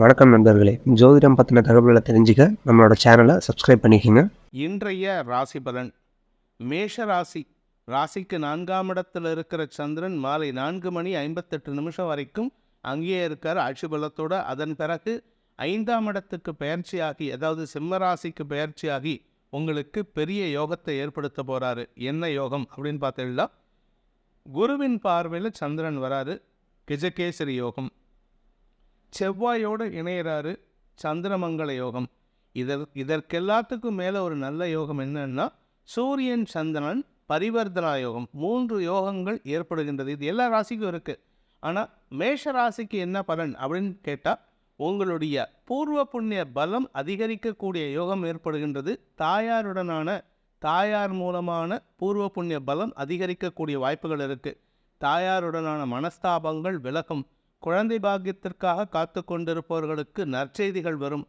வணக்கம் நண்பர்களே. ஜோதிடம் பத்தின தகவல்கள தெரிஞ்சுக்க நம்மளோட சேனல சப்ஸ்கிரைப் பண்ணிக்கங்க. இன்றைய ராசி பலன். மேஷ ராசி. ராசிக்கு 4ஆம் இடத்துல இருக்கிற சந்திரன் மாலை 4:58 வரைக்கும் அங்கேயே இருக்கார் ஆட்சி பலத்தோட. அதன் பிறகு 5ஆம் இடத்துக்கு பெயர்ச்சியாகி, அதாவது சிம்ம ராசிக்கு பெயர்ச்சியாகி உங்களுக்கு பெரிய யோகத்தை ஏற்படுத்த போறாரு. என்ன யோகம் அப்படின்னு பார்த்தீங்கன்னா, குருவின் பார்வையில் சந்திரன் வராரு. கிஜகேசரி யோகம். செவ்வாயோடு இணையிறாரு. சந்திரமங்கல யோகம். இதற்கெல்லாத்துக்கும் மேலே ஒரு நல்ல யோகம் என்னன்னா, சூரியன் சந்திரன் பரிவர்த்தனா யோகம். 3 யோகங்கள் ஏற்படுகின்றது. இது எல்லா ராசிக்கும் இருக்குது. ஆனால் மேஷ ராசிக்கு என்ன பலன் அப்படின்னு கேட்டால், உங்களுடைய பூர்வ புண்ணிய பலம் அதிகரிக்கக்கூடிய யோகம் ஏற்படுகின்றது. தாயார் மூலமான பூர்வ புண்ணிய பலம் அதிகரிக்கக்கூடிய வாய்ப்புகள் இருக்குது. தாயாருடனான மனஸ்தாபங்கள் விலகும். குழந்தை பாக்கியத்திற்காக காத்து கொண்டிருப்பவர்களுக்கு நற்செய்திகள் வரும்.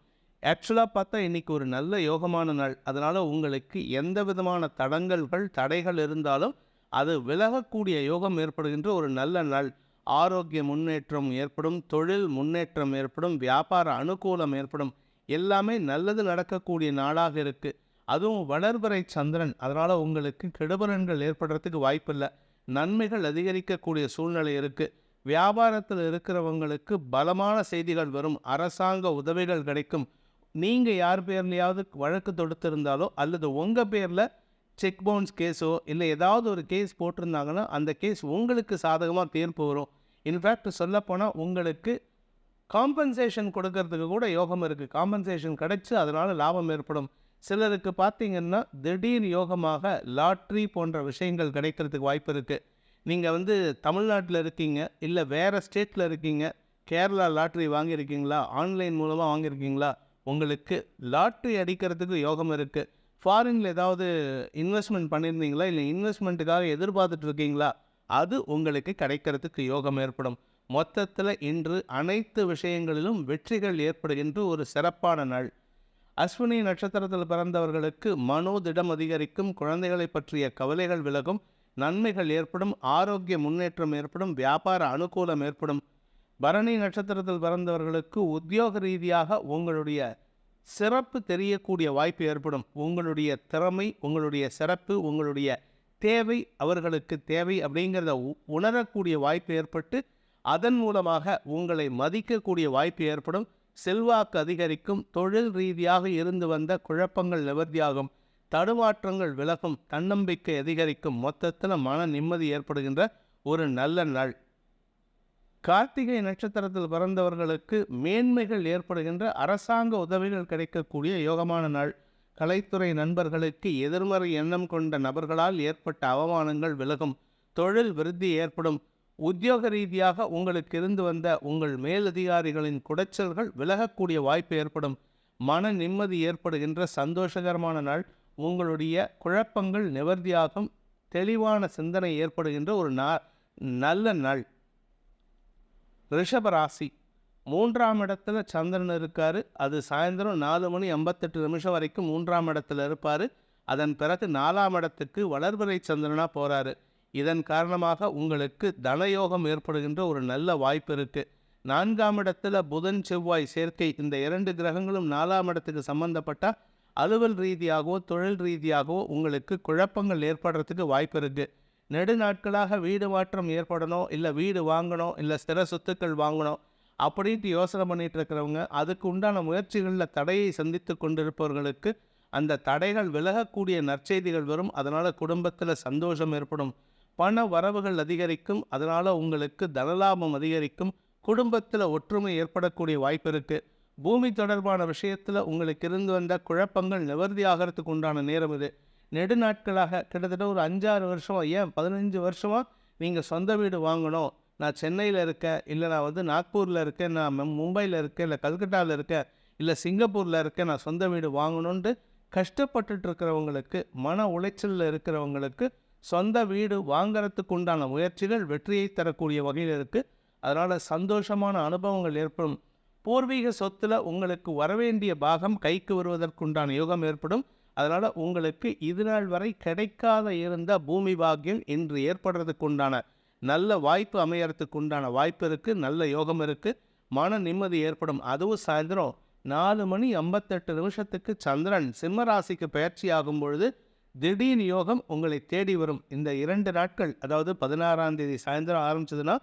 ஆக்சுவலாக பார்த்தா இன்றைக்கி ஒரு நல்ல யோகமான நாள். அதனால் உங்களுக்கு எந்த விதமான தடைகள் இருந்தாலும் அது விலகக்கூடிய யோகம் ஏற்படுகின்ற ஒரு நல்ல நாள். ஆரோக்கிய முன்னேற்றம் ஏற்படும், தொழில் முன்னேற்றம் ஏற்படும், வியாபார அனுகூலம் ஏற்படும். எல்லாமே நல்லது நடக்கக்கூடிய நாளாக இருக்குது. அதுவும் வளர்பிறை சந்திரன். அதனால் உங்களுக்கு கெடுபலன்கள் ஏற்படுறதுக்கு வாய்ப்பில்லை. நன்மைகள் அதிகரிக்கக்கூடிய சூழ்நிலை இருக்குது. வியாபாரத்தில் இருக்கிறவங்களுக்கு பலமான செய்திகள் வரும். அரசாங்க உதவிகள் கிடைக்கும். நீங்கள் யார் பேர்லையாவது வழக்கு தொடுத்திருந்தாலோ அல்லது உங்கள் பேரில் செக் பவுன்ஸ் கேஸோ இல்லை ஏதாவது ஒரு கேஸ் போட்டிருந்தாங்கன்னா அந்த கேஸ் உங்களுக்கு சாதகமாக தீர்ப்பு வரும். இன்ஃபேக்ட் சொல்லப்போனால் உங்களுக்கு காம்பன்சேஷன் கொடுக்கறதுக்கு கூட யோகம் இருக்குது. காம்பன்சேஷன் கிடைச்சி அதனால் லாபம் ஏற்படும். சிலருக்கு பார்த்திங்கன்னா திடீர் யோகமாக லாட்ரி போன்ற விஷயங்கள் கிடைக்கிறதுக்கு வாய்ப்பு இருக்குது. நீங்கள் தமிழ்நாட்டில் இருக்கீங்க, இல்லை வேறு ஸ்டேட்டில் இருக்கீங்க, கேரளா லாட்ரி வாங்கியிருக்கீங்களா, ஆன்லைன் மூலமாக வாங்கியிருக்கீங்களா, உங்களுக்கு லாட்ரி அடிக்கிறதுக்கு யோகம் இருக்குது. ஃபாரினில் ஏதாவது இன்வெஸ்ட்மெண்ட் பண்ணியிருந்தீங்களா, இல்லை இன்வெஸ்ட்மெண்ட்டுக்காக எதிர்பார்த்துட்டு இருக்கீங்களா, அது உங்களுக்கு கிடைக்கிறதுக்கு யோகம் ஏற்படும். மொத்தத்தில் இன்று அனைத்து விஷயங்களிலும் வெற்றிகள் ஏற்படுகின்ற ஒரு சிறப்பான நாள். அஸ்வினி நட்சத்திரத்தில் பிறந்தவர்களுக்கு மனோதிடம் அதிகரிக்கும். குழந்தைகளை பற்றிய கவலைகள் விலகும். நன்மைகள் ஏற்படும். ஆரோக்கிய முன்னேற்றம் ஏற்படும். வியாபார அனுகூலம் ஏற்படும். பரணி நட்சத்திரத்தில் பிறந்தவர்களுக்கு உத்தியோக ரீதியாக உங்களுடைய சிறப்பு தெரியக்கூடிய வாய்ப்பு ஏற்படும். உங்களுடைய திறமை, உங்களுடைய சிறப்பு, உங்களுடைய தேவை அவர்களுக்கு தேவை அப்படிங்கிறத உணரக்கூடிய வாய்ப்பு ஏற்பட்டு அதன் மூலமாக உங்களை மதிக்கக்கூடிய வாய்ப்பு ஏற்படும். செல்வாக்கு அதிகரிக்கும். தொழில் ரீதியாக இருந்து வந்த குழப்பங்கள் நிவர்த்தியாகும். தடுமாற்றங்கள் விலகும். தன்னம்பிக்கை அதிகரிக்கும். மொத்தத்தில் மன நிம்மதி ஏற்படுகின்ற ஒரு நல்ல நாள். கார்த்திகை நட்சத்திரத்தில் பிறந்தவர்களுக்கு மேன்மைகள் ஏற்படுகின்ற அரசாங்க உதவிகள் கிடைக்கக்கூடிய யோகமான நாள். கலைத்துறை நண்பர்களுக்கு எதிர்மறை எண்ணம் கொண்ட நபர்களால் ஏற்பட்ட அவமானங்கள் விலகும். தொழில் விருத்தி ஏற்படும். உத்தியோக ரீதியாக உங்களுக்கு இருந்து வந்த உங்கள் மேலதிகாரிகளின் குடைச்சல்கள் விலகக்கூடிய வாய்ப்பு ஏற்படும். மன நிம்மதி ஏற்படுகின்ற சந்தோஷகரமான நாள். உங்களுடைய குழப்பங்கள் நிவர்த்தியாகும். தெளிவான சிந்தனை ஏற்படுகின்ற ஒரு நல்ல நாள். ரிஷபராசி. 3ஆம் இடத்துல சந்திரன் இருக்கார். அது சாயந்தரம் 4:58 வரைக்கும் 3ஆம் இடத்துல இருப்பார். அதன் பிறகு 4ஆம் இடத்துக்கு வளர்பிறை சந்திரனாக போகிறாரு. இதன் காரணமாக உங்களுக்கு தனயோகம் ஏற்படுகின்ற ஒரு நல்ல வாய்ப்பு இருக்குது. 4ஆம் இடத்துல புதன் செவ்வாய் சேர்க்கை. இந்த 2 கிரகங்களும் 4ஆம் இடத்துக்கு சம்பந்தப்பட்ட அலுவல் ரீதியாகவோ தொழில் ரீதியாகவோ உங்களுக்கு குழப்பங்கள் ஏற்படுறதுக்கு வாய்ப்பு இருக்குது. நெடுநாட்களாக வீடு மாற்றம் ஏற்படணும், இல்லை வீடு வாங்கணும், இல்லை ஸ்திர சொத்துக்கள் வாங்கணும் அப்படின்ட்டு யோசனை பண்ணிட்டு இருக்கிறவங்க, அதுக்கு உண்டான முயற்சிகளில் தடையை சந்தித்து கொண்டிருப்பவர்களுக்கு அந்த தடைகள் விலகக்கூடிய நற்செய்திகள் வரும். அதனால் குடும்பத்தில் சந்தோஷம் ஏற்படும். பண வரவுகள் அதிகரிக்கும். அதனால் உங்களுக்கு தனலாபம் அதிகரிக்கும். குடும்பத்தில் ஒற்றுமை ஏற்படக்கூடிய வாய்ப்பு இருக்குது. பூமி தொடர்பான விஷயத்தில் உங்களுக்கு இருந்து வந்த குழப்பங்கள் நிவர்த்தி ஆகிறதுக்கு உண்டான நேரம் இது. நெடுநாட்களாக கிட்டத்தட்ட ஒரு 5-6 வருஷமாக, ஏன் 15 வருஷமாக நீங்கள் சொந்த வீடு வாங்கணும், நான் சென்னையில் இருக்கேன், இல்லை நான் நாக்பூரில் இருக்கேன், நான் மும்பையில் இருக்கேன், இல்லை கல்கட்டாவில் இருக்கேன், இல்லை சிங்கப்பூரில் இருக்கேன், நான் சொந்த வீடு வாங்கணுன்ட்டு கஷ்டப்பட்டுட்டு இருக்கிறவங்களுக்கு, மன உளைச்சலில் இருக்கிறவங்களுக்கு சொந்த வீடு வாங்கிறதுக்கு உண்டான முயற்சிகள் வெற்றியை தரக்கூடிய வகையில் இருக்குது. அதனால் சந்தோஷமான அனுபவங்கள் ஏற்படும். பூர்வீக சொத்தில் உங்களுக்கு வரவேண்டிய பாகம் கைக்கு வருவதற்குண்டான யோகம் ஏற்படும். அதனால் உங்களுக்கு இதுநாள் வரை கிடைக்காத இருந்த பூமி பாக்கியம் இன்று ஏற்படுறதுக்கு உண்டான நல்ல வாய்ப்பு அமையறதுக்கு உண்டான வாய்ப்பு இருக்குது. நல்ல யோகம் இருக்குது. மன நிம்மதி ஏற்படும். அதுவும் சாயந்தரம் 4:58 சந்திரன் சிம்ம ராசிக்கு பயிற்சி ஆகும் பொழுது திடீர் யோகம் உங்களை தேடி வரும். இந்த 2 நாட்கள், அதாவது 16ஆம் தேதி சாயந்தரம் ஆரம்பிச்சதுன்னா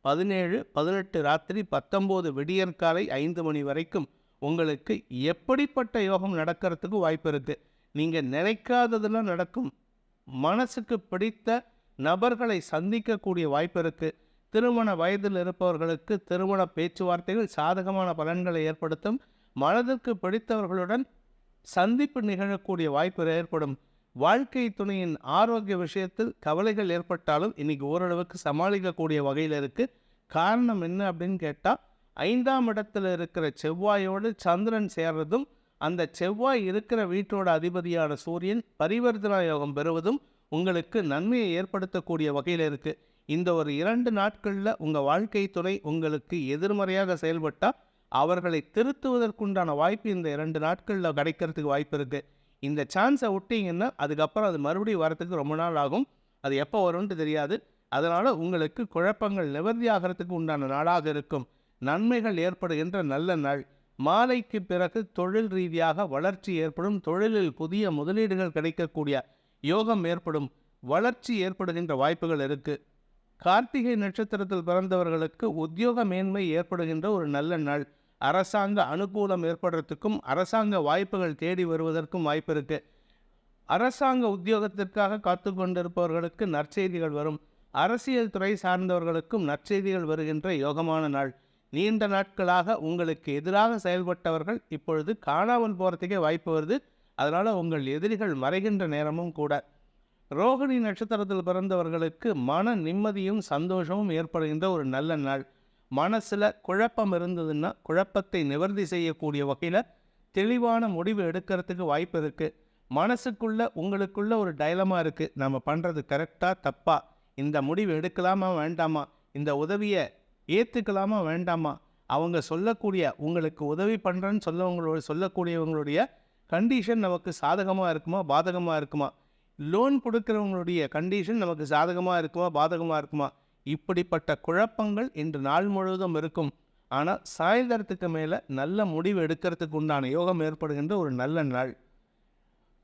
17, 18 ராத்திரி, 19 விடியற்காலை 5 மணி வரைக்கும் உங்களுக்கு எப்படிப்பட்ட யோகம் நடக்கிறதுக்கு வாய்ப்பு இருக்குது. நீங்கள் நினைக்காததெல்லாம் நடக்கும். மனசுக்கு பிடித்த நபர்களை சந்திக்கக்கூடிய வாய்ப்பு இருக்குது. திருமண வயதில் இருப்பவர்களுக்கு திருமண பேச்சுவார்த்தைகள் சாதகமான பலன்களை ஏற்படுத்தும். மனதிற்கு பிடித்தவர்களுடன் சந்திப்பு நிகழக்கூடிய வாய்ப்பு ஏற்படும். வாழ்க்கை துணையின் ஆரோக்கிய விஷயத்தில் கவலைகள் ஏற்பட்டாலும் இன்னைக்கு ஓரளவுக்கு சமாளிக்கக்கூடிய வகையில் இருக்குது. காரணம் என்ன அப்படின்னு கேட்டால், 5ஆம் இடத்துல இருக்கிற செவ்வாயோடு சந்திரன் சேர்றதும், அந்த செவ்வாய் இருக்கிற வீட்டோட அதிபதியான சூரியன் பரிவர்த்தனா யோகம் பெறுவதும் உங்களுக்கு நன்மையை ஏற்படுத்தக்கூடிய வகையில் இருக்குது. இந்த ஒரு 2 நாட்களில் உங்கள் வாழ்க்கை துணை உங்களுக்கு எதிர்மறையாக செயல்பட்டால் அவர்களை திருத்துவதற்குண்டான வாய்ப்பு இந்த 2 நாட்களில் கிடைக்கிறதுக்கு வாய்ப்பு இருக்குது. இந்த சான்ஸை விட்டீங்கன்னா அதுக்கப்புறம் அது மறுபடியும் வரத்துக்கு ரொம்ப நாள் ஆகும். அது எப்போ வரும்னு தெரியாது. அதனால் உங்களுக்கு குழப்பங்கள் நிவர்த்தியாகிறதுக்கு உண்டான நாளாக இருக்கும். நன்மைகள் ஏற்படுகின்ற நல்ல நாள். மாலைக்கு பிறகு தொழில் ரீதியாக வளர்ச்சி ஏற்படும். தொழிலில் புதிய முதலீடுகள் கிடைக்கக்கூடிய யோகம் ஏற்படும். வளர்ச்சி ஏற்படுகின்ற வாய்ப்புகள் இருக்குது. கார்த்திகை நட்சத்திரத்தில் பிறந்தவர்களுக்கு உத்தியோக மேன்மை ஏற்படுகின்ற ஒரு நல்ல நாள். அரசாங்க அனுகூலம் ஏற்படுறதுக்கும் அரசாங்க வாய்ப்புகள் தேடி வருவதற்கும் வாய்ப்பு இருக்குது. அரசாங்க உத்தியோகத்திற்காக காத்து கொண்டிருப்பவர்களுக்கு நற்செய்திகள் வரும். அரசியல் துறை சார்ந்தவர்களுக்கும் நற்செய்திகள் வருகின்ற யோகமான நாள். நீண்ட நாட்களாக உங்களுக்கு எதிராக செயல்பட்டவர்கள் இப்பொழுது காணாமல் போகிறதுக்கே வாய்ப்பு வருது. அதனால் உங்கள் எதிரிகள் மறைகின்ற நேரமும் கூட. ரோகிணி நட்சத்திரத்தில் பிறந்தவர்களுக்கு மன நிம்மதியும் சந்தோஷமும் ஏற்படுகின்ற ஒரு நல்ல நாள். மனசில் குழப்பம் இருந்ததுன்னா குழப்பத்தை நிவர்த்தி செய்யக்கூடிய வகையில் தெளிவான முடிவு எடுக்கிறதுக்கு வாய்ப்பு இருக்குது. மனசுக்குள்ள உங்களுக்குள்ள ஒரு டைலமா இருக்குது. நம்ம பண்ணுறது கரெக்டாக தப்பா, இந்த முடிவு எடுக்கலாமா வேண்டாமா, இந்த உதவியை ஏற்றுக்கலாமா வேண்டாமா, அவங்க சொல்லக்கூடிய உங்களுக்கு உதவி பண்ணுறேன்னு சொல்லக்கூடியவங்களுடைய கண்டிஷன் நமக்கு சாதகமாக இருக்குமா பாதகமாக இருக்குமா, லோன் கொடுக்குறவங்களுடைய கண்டிஷன் நமக்கு சாதகமாக இருக்குமா பாதகமாக இருக்குமா, இப்படிப்பட்ட குழப்பங்கள் இன்று நாள் முழுவதும் இருக்கும். ஆனால் சாயந்தரத்துக்கு மேலே நல்ல முடிவு எடுக்கிறதுக்கு உண்டான யோகம் ஏற்படுகின்ற ஒரு நல்ல நாள்.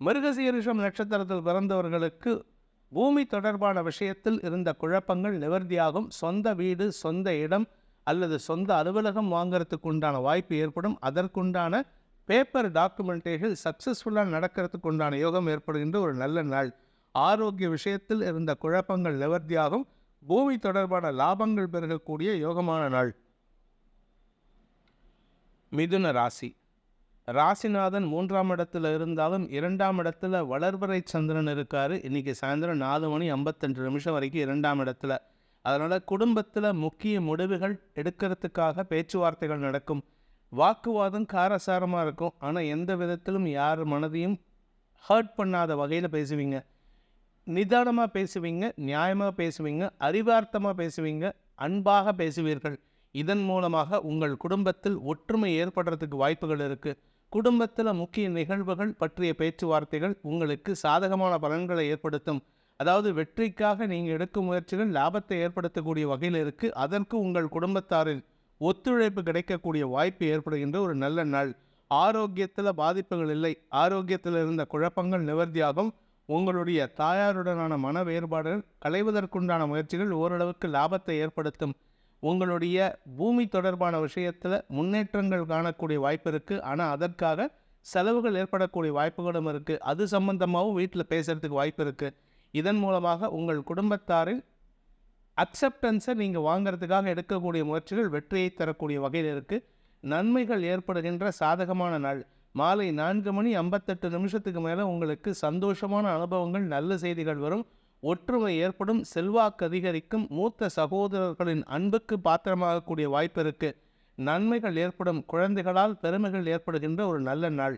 மிருகசீரிஷம் நட்சத்திரத்தில் பிறந்தவர்களுக்கு பூமி தொடர்பான விஷயத்தில் இருந்த குழப்பங்கள் நிவர்த்தியாகும். சொந்த வீடு, சொந்த இடம் அல்லது சொந்த அலுவலகம் வாங்கிறதுக்கு உண்டான வாய்ப்பு ஏற்படும். அதற்குண்டான பேப்பர் டாக்குமெண்டேஷன் சக்ஸஸ்ஃபுல்லாக நடக்கிறதுக்கு உண்டான யோகம் ஏற்படுகின்ற ஒரு நல்ல நாள். ஆரோக்கிய விஷயத்தில் இருந்த குழப்பங்கள் நிவர்த்தியாகும். பூமி தொடர்பான லாபங்கள் பெருகக்கூடிய யோகமான நாள். மிதுன ராசி. ராசிநாதன் 3ஆம் இடத்துல இருந்தாலும் 2ஆம் இடத்துல வளர்பறை சந்திரன் இருக்கார். இன்றைக்கி சாயந்தரம் 4:52 வரைக்கும் 2ஆம் இடத்துல. அதனால் குடும்பத்தில் முக்கிய முடிவுகள் எடுக்கிறதுக்காக பேச்சுவார்த்தைகள் நடக்கும். வாக்குவாதம் காரசாரமாக இருக்கும். ஆனால் எந்த விதத்திலும் யார் மனதையும் ஹர்ட் பண்ணாத வகையில் பேசுவீங்க. நிதானமாக பேசுவீங்க, நியாயமாக பேசுவீங்க, அறிவார்த்தமாக பேசுவீங்க, அன்பாக பேசுவீர்கள். இதன் மூலமாக உங்கள் குடும்பத்தில் ஒற்றுமை ஏற்படுறதுக்கு வாய்ப்புகள் இருக்குது. குடும்பத்தில் முக்கிய நிகழ்வுகள் பற்றிய பேச்சுவார்த்தைகள் உங்களுக்கு சாதகமான பலன்களை ஏற்படுத்தும். அதாவது வெற்றிக்காக நீங்கள் எடுக்கும் முயற்சிகள் லாபத்தை ஏற்படுத்தக்கூடிய வகையில் இருக்குது. அதற்கு உங்கள் குடும்பத்தாரின் ஒத்துழைப்பு கிடைக்கக்கூடிய வாய்ப்பு ஏற்படுகின்ற ஒரு நல்ல நாள். ஆரோக்கியத்தில் பாதிப்புகள் இல்லை. ஆரோக்கியத்தில் இருந்த குழப்பங்கள் நிவர்த்தியாகும். உங்களுடைய தாயாருடனான மன வேறுபாடுகள் களைவதற்குண்டான முயற்சிகள் ஓரளவுக்கு லாபத்தை ஏற்படுத்தும். உங்களுடைய பூமி தொடர்பான விஷயத்தில் முன்னேற்றங்கள் காணக்கூடிய வாய்ப்பு இருக்குது. ஆனால் அதற்காக செலவுகள் ஏற்படக்கூடிய வாய்ப்புகளும் இருக்குது. அது சம்பந்தமாகவும் வீட்டில் பேசுகிறதுக்கு வாய்ப்பு இருக்குது. இதன் மூலமாக உங்கள் குடும்பத்தாரின் அக்செப்டன்ஸை நீங்கள் வாங்கிறதுக்காக எடுக்கக்கூடிய முயற்சிகள் வெற்றியை தரக்கூடிய வகையில் இருக்குது. நன்மைகள் ஏற்படுகின்ற சாதகமான நாள். மாலை 4:58 மேலே உங்களுக்கு சந்தோஷமான அனுபவங்கள், நல்ல செய்திகள் வரும். ஒற்றுமை ஏற்படும். செல்வாக்கு அதிகரிக்கும். மூத்த சகோதரர்களின் அன்புக்கு பாத்திரமாகக்கூடிய வாய்ப்பு இருக்குது. நன்மைகள் ஏற்படும். குழந்தைகளால் பெருமைகள் ஏற்படுகின்ற ஒரு நல்ல நாள்.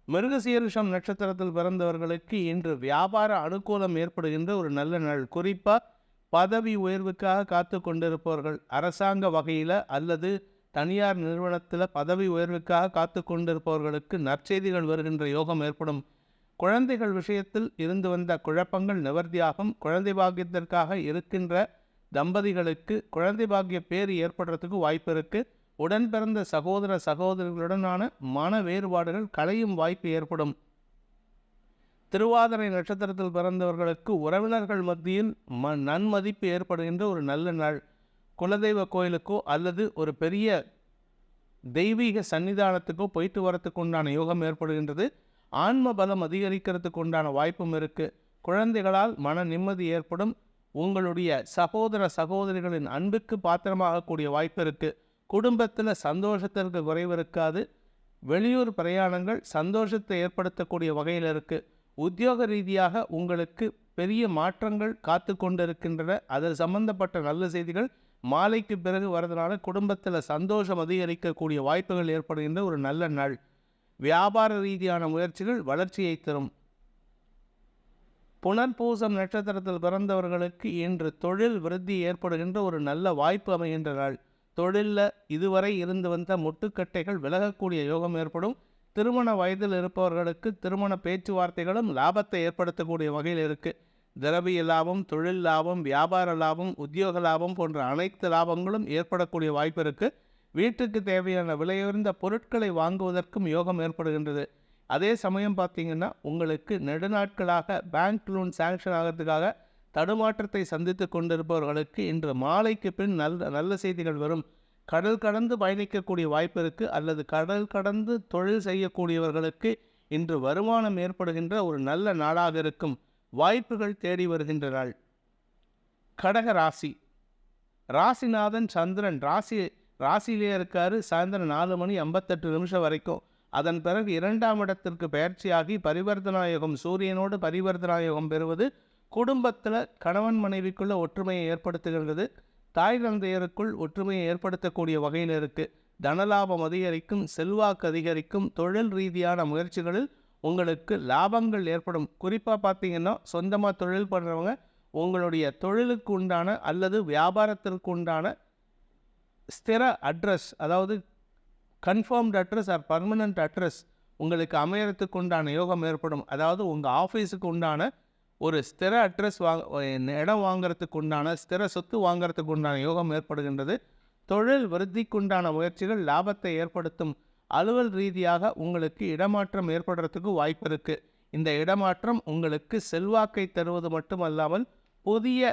மிருகசீரிஷம் நட்சத்திரத்தில் பிறந்தவர்களுக்கு இன்று வியாபார அனுகூலம் ஏற்படுகின்ற ஒரு நல்ல நாள். குறிப்பாக பதவி உயர்வுக்காக காத்து கொண்டிருப்பவர்கள், அரசாங்க வகையில் அல்லது தனியார் நிறுவனத்தில் பதவி உயர்வுக்காக காத்து கொண்டிருப்பவர்களுக்கு நற்செய்திகள் வருகின்ற யோகம் ஏற்படும். குழந்தைகள் விஷயத்தில் இருந்து வந்த குழப்பங்கள் நிவர்த்தியாகும். குழந்தை பாக்கியத்திற்காக இருக்கின்ற தம்பதிகளுக்கு குழந்தை பாக்கிய பேர் ஏற்படுறதுக்கு வாய்ப்பு இருக்குது. உடன் பிறந்த சகோதர சகோதரிகளுடனான மன வேறுபாடுகள் களையும் வாய்ப்பு ஏற்படும். திருவாதிரை நட்சத்திரத்தில் பிறந்தவர்களுக்கு உறவினர்கள் மத்தியில் நன்மதிப்பு ஏற்படுகின்ற ஒரு நல்ல நாள். குலதெய்வ கோயிலுக்கோ அல்லது ஒரு பெரிய தெய்வீக சன்னிதானத்துக்கோ போயிட்டு வரத்துக்கு உண்டான யோகம் ஏற்படுகின்றது. ஆன்ம பலம் அதிகரிக்கிறதுக்கு உண்டான வாய்ப்பும் இருக்குது. குழந்தைகளால் மன நிம்மதி ஏற்படும். உங்களுடைய சகோதர சகோதரிகளின் அன்புக்கு பாத்திரமாகக்கூடிய வாய்ப்பு இருக்குது. குடும்பத்தில் சந்தோஷத்திற்கு குறைவு இருக்காது. வெளியூர் பிரயாணங்கள் சந்தோஷத்தை ஏற்படுத்தக்கூடிய வகையில் இருக்குது. உத்தியோக ரீதியாக உங்களுக்கு பெரிய மாற்றங்கள் காத்து கொண்டிருக்கின்றன. அதில் சம்பந்தப்பட்ட நல்ல செய்திகள் மாலைக்கு பிறகு வரதுனால குடும்பத்தில் சந்தோஷம் அதிகரிக்கக்கூடிய வாய்ப்புகள் ஏற்படுகின்ற ஒரு நல்ல நாள். வியாபார ரீதியான முயற்சிகள் வளர்ச்சியை தரும். புனர்பூசம் நட்சத்திரத்தில் பிறந்தவர்களுக்கு இன்று தொழில் விருத்தி ஏற்படுகின்ற ஒரு நல்ல வாய்ப்பு அமைகின்ற நாள். தொழிலில் இதுவரை இருந்து வந்த முட்டுக்கட்டைகள் விலகக்கூடிய யோகம் ஏற்படும். திருமண வயதில் இருப்பவர்களுக்கு திருமண பேச்சுவார்த்தைகளும் லாபத்தை ஏற்படுத்தக்கூடிய வகையில் இருக்குது. திரவிய லாபம், தொழில் லாபம், வியாபார லாபம், உத்தியோக லாபம் போன்ற அனைத்து லாபங்களும் ஏற்படக்கூடிய வாய்ப்பு இருக்குது. வீட்டுக்கு தேவையான விலையுயர்ந்த பொருட்களை வாங்குவதற்கும் யோகம் ஏற்படுகின்றது. அதே சமயம் பார்த்திங்கன்னா உங்களுக்கு நெடுநாட்களாக பேங்க் லோன் சாங்ஷன் ஆகிறதுக்காக தடுமாற்றத்தை சந்தித்து கொண்டிருப்பவர்களுக்கு இன்று மாலைக்கு பின் நல்ல செய்திகள் வரும். கடல் கடந்து பயணிக்கக்கூடிய வாய்ப்பு இருக்குது. அல்லது கடல் கடந்து தொழில் செய்யக்கூடியவர்களுக்கு இன்று வருமானம் ஏற்படுகின்ற ஒரு நல்ல நாளாக இருக்கும். வாய்ப்புகள் தேடி வருகின்ற நாள். கடக ராசி. ராசிநாதன் சந்திரன் ராசியிலே இருக்காரு. சாயந்தரம் 4:58 வரைக்கும். அதன் பிறகு 2ஆம் இடத்திற்கு பயிற்சியாகி பரிவர்த்தனாயோகம், சூரியனோடு பரிவர்த்தனாயோகம் பெறுவது குடும்பத்தில் கணவன் மனைவிக்குள்ள ஒற்றுமையை ஏற்படுத்துகின்றது. தாய் தந்தையருக்குள் ஒற்றுமையை ஏற்படுத்தக்கூடிய வகையில் இருக்குது. தனலாபம் அதிகரிக்கும், செல்வாக்கு அதிகரிக்கும். தொழில் ரீதியான முயற்சிகளில் உங்களுக்கு லாபங்கள் ஏற்படும். குறிப்பாக பார்த்திங்கன்னா சொந்தமாக தொழில் பண்ணுறவங்க உங்களுடைய தொழிலுக்கு உண்டான அல்லது வியாபாரத்திற்கு உண்டான ஸ்திர அட்ரஸ், அதாவது confirmed address or permanent address உங்களுக்கு அமையறதுக்கு உண்டான யோகம் ஏற்படும். அதாவது உங்கள் ஆஃபீஸுக்கு உண்டான ஒரு ஸ்திர அட்ரஸ் இடம் வாங்கிறதுக்கு உண்டான ஸ்திர சொத்து வாங்கிறதுக்கு உண்டான யோகம் ஏற்படுகின்றது. தொழில் விருத்திக்கு உண்டான முயற்சிகள் லாபத்தை ஏற்படுத்தும். அலுவல் ரீதியாக உங்களுக்கு இடமாற்றம் ஏற்படுறதுக்கு வாய்ப்பு இருக்குது. இந்த இடமாற்றம் உங்களுக்கு செல்வாக்கை தருவது மட்டுமல்லாமல் புதிய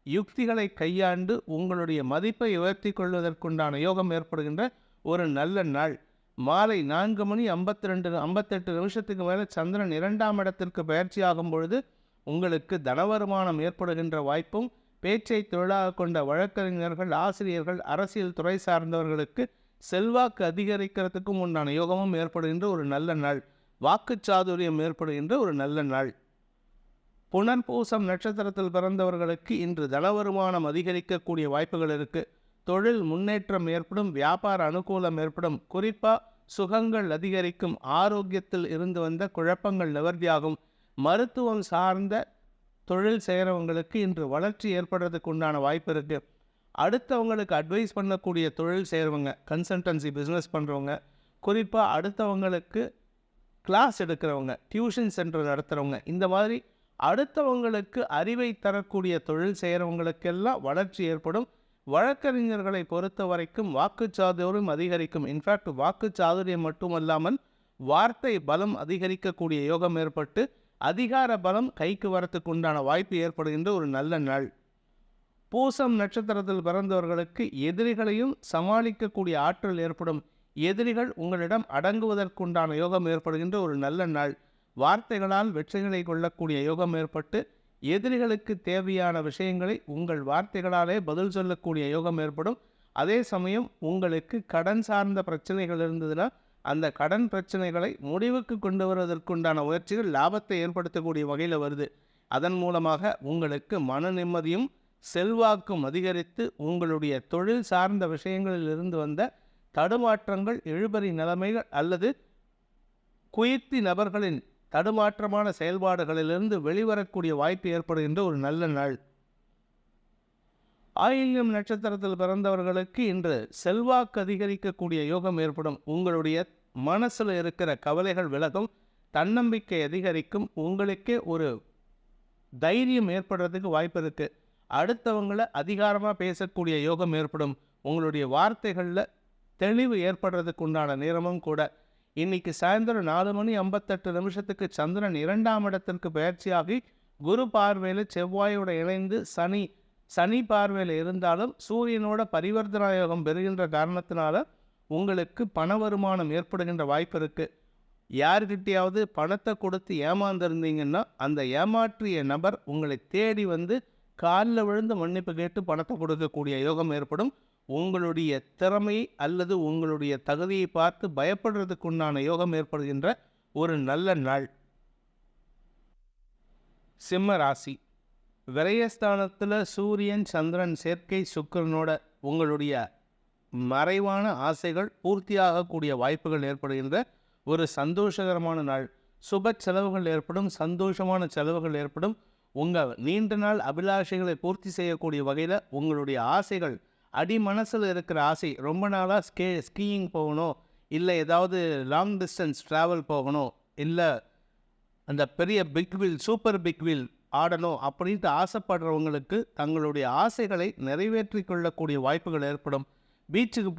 யுக்திகளை கையாண்டு உங்களுடைய மதிப்பை உயர்த்தி கொள்வதற்குண்டான யோகம் ஏற்படுகின்ற ஒரு நல்ல நாள். மாலை 4:58 மேலே சந்திரன் 2ஆம் இடத்திற்கு பயிற்சியாகும் பொழுது உங்களுக்கு தனவருமானம் ஏற்படுகின்ற வாய்ப்பும், பேச்சை தொழிலாக கொண்ட வழக்கறிஞர்கள், ஆசிரியர்கள், அரசியல் துறை சார்ந்தவர்களுக்கு செல்வாக்கு அதிகரிக்கிறதுக்கும் உண்டான யோகமும் ஏற்படுகின்ற ஒரு நல்ல நாள். வாக்குச்சாதுரியம் ஏற்படுகின்ற ஒரு நல்ல நாள். புனர்பூசம் நட்சத்திரத்தில் பிறந்தவர்களுக்கு இன்று தனவருமானம் அதிகரிக்கக்கூடிய வாய்ப்புகள் இருக்குது. தொழில் முன்னேற்றம் ஏற்படும். வியாபார அனுகூலம் ஏற்படும். குறிப்பாக சுகங்கள் அதிகரிக்கும். ஆரோக்கியத்தில் இருந்து வந்த குழப்பங்கள் நிவர்த்தியாகும். மருத்துவம் சார்ந்த தொழில் செய்கிறவங்களுக்கு இன்று வளர்ச்சி ஏற்படுறதுக்கு உண்டான வாய்ப்பு இருக்குது. அடுத்தவங்களுக்கு அட்வைஸ் பண்ணக்கூடிய தொழில் செய்கிறவங்க, கன்சல்டன்சி பிஸ்னஸ் பண்ணுறவங்க, குறிப்பாக அடுத்தவங்களுக்கு கிளாஸ் எடுக்கிறவங்க, டியூஷன் சென்டர் நடத்துகிறவங்க, இந்த மாதிரி அடுத்தவங்களுக்கு அறிவை தரக்கூடிய தொழில் செய்கிறவங்களுக்கெல்லாம் வளர்ச்சி ஏற்படும். வழக்கறிஞர்களை பொறுத்த வரைக்கும் வாக்குச்சாதுரியம் அதிகரிக்கும். இன்ஃபேக்ட் வாக்குச்சாதுரியம் மட்டுமல்லாமல் வார்த்தை பலம் அதிகரிக்கக்கூடிய யோகம் ஏற்பட்டு அதிகார பலம் கைக்கு வரத்துக்கு உண்டான வாய்ப்பு ஏற்படுகின்ற ஒரு நல்ல நாள். பூசம் நட்சத்திரத்தில் பிறந்தவர்களுக்கு எதிரிகளையும் சமாளிக்கக்கூடிய ஆற்றல் ஏற்படும். எதிரிகள் உங்களிடம் அடங்குவதற்குண்டான யோகம் ஏற்படுகின்ற ஒரு நல்ல நாள். வார்த்தைகளால் வெற்றிகளை கொள்ளக்கூடிய யோகம் ஏற்பட்டு எதிரிகளுக்கு தேவையான விஷயங்களை உங்கள் வார்த்தைகளாலே பதில் சொல்லக்கூடிய யோகம் ஏற்படும். அதே சமயம் உங்களுக்கு கடன் சார்ந்த பிரச்சனைகள் இருந்ததுன்னா அந்த கடன் பிரச்சனைகளை முடிவுக்கு கொண்டு வருவதற்குண்டான முயற்சிகள் லாபத்தை ஏற்படுத்தக்கூடிய வகையில் வருது. அதன் மூலமாக உங்களுக்கு மன நிம்மதியும் செல்வாக்கும் அதிகரித்து உங்களுடைய தொழில் சார்ந்த விஷயங்களில் இருந்து வந்த தடுமாற்றங்கள், இழுபறி நிலைமைகள் அல்லது குயிர்த்தி நபர்களின் தடுமாற்றமான செயல்பாடுகளிலிருந்து வெளிவரக்கூடிய வாய்ப்பு ஏற்படுகின்ற ஒரு நல்ல நாள். ஆயில்யம் நட்சத்திரத்தில் பிறந்தவர்களுக்கு இன்று செல்வாக்கு அதிகரிக்கக்கூடிய யோகம் ஏற்படும். உங்களுடைய மனசில் இருக்கிற கவலைகள் விலகும். தன்னம்பிக்கை அதிகரிக்கும். உங்களுக்கே ஒரு தைரியம் ஏற்படுறதுக்கு வாய்ப்பு இருக்குது. அடுத்தவங்களை அதிகாரமாக பேசக்கூடிய யோகம் ஏற்படும். உங்களுடைய வார்த்தைகளில் தெளிவு ஏற்படுறதுக்கு உண்டான நேரமும் கூட. இன்னைக்கு சாயந்தரம் 4:58 சந்திரன் 2ஆம் இடத்திற்கு பயிற்சியாகி குரு பார்வையில் செவ்வாயோட இணைந்து சனி பார்வையில் இருந்தாலும் சூரியனோட பரிவர்த்தனா யோகம் பெறுகின்ற காரணத்தினால உங்களுக்கு பண வருமானம் ஏற்படுகின்ற வாய்ப்பு இருக்குது. யார்கிட்டையாவது பணத்தை கொடுத்து ஏமாந்துருந்தீங்கன்னா அந்த ஏமாற்றிய நபர் உங்களை தேடி வந்து காலில் விழுந்து மன்னிப்பு கேட்டு பணத்தை கொடுக்கக்கூடிய யோகம் ஏற்படும். உங்களுடைய திறமை அல்லது உங்களுடைய தகுதியை பார்த்து பயப்படுறதுக்கு உண்டான யோகம் ஏற்படுகின்ற ஒரு நல்ல நாள். சிம்ம ராசி. விரயஸ்தானத்தில் சூரியன் சந்திரன் சேர்க்கை சுக்கிரனோட உங்களுடைய மறைவான ஆசைகள் பூர்த்தியாகக்கூடிய வாய்ப்புகள் ஏற்படுகின்ற ஒரு சந்தோஷகரமான நாள். சுப செலவுகள் ஏற்படும், சந்தோஷமான செலவுகள் ஏற்படும். உங்கள் நீண்ட நாள் அபிலாஷைகளை பூர்த்தி செய்யக்கூடிய வகையில் உங்களுடைய ஆசைகள், அடி மனசில் இருக்கிற ஆசை, ரொம்ப நாளாக ஸ்கீயிங் போகணும், இல்லை ஏதாவது லாங் டிஸ்டன்ஸ் ட்ராவல் போகணும், இல்லை அந்த பெரிய big wheel super big wheel ஆடணும் அப்படின்ட்டு ஆசைப்படுறவங்களுக்கு தங்களுடைய ஆசைகளை நிறைவேற்றி கொள்ளக்கூடிய வாய்ப்புகள் ஏற்படும். பீச்சுக்கு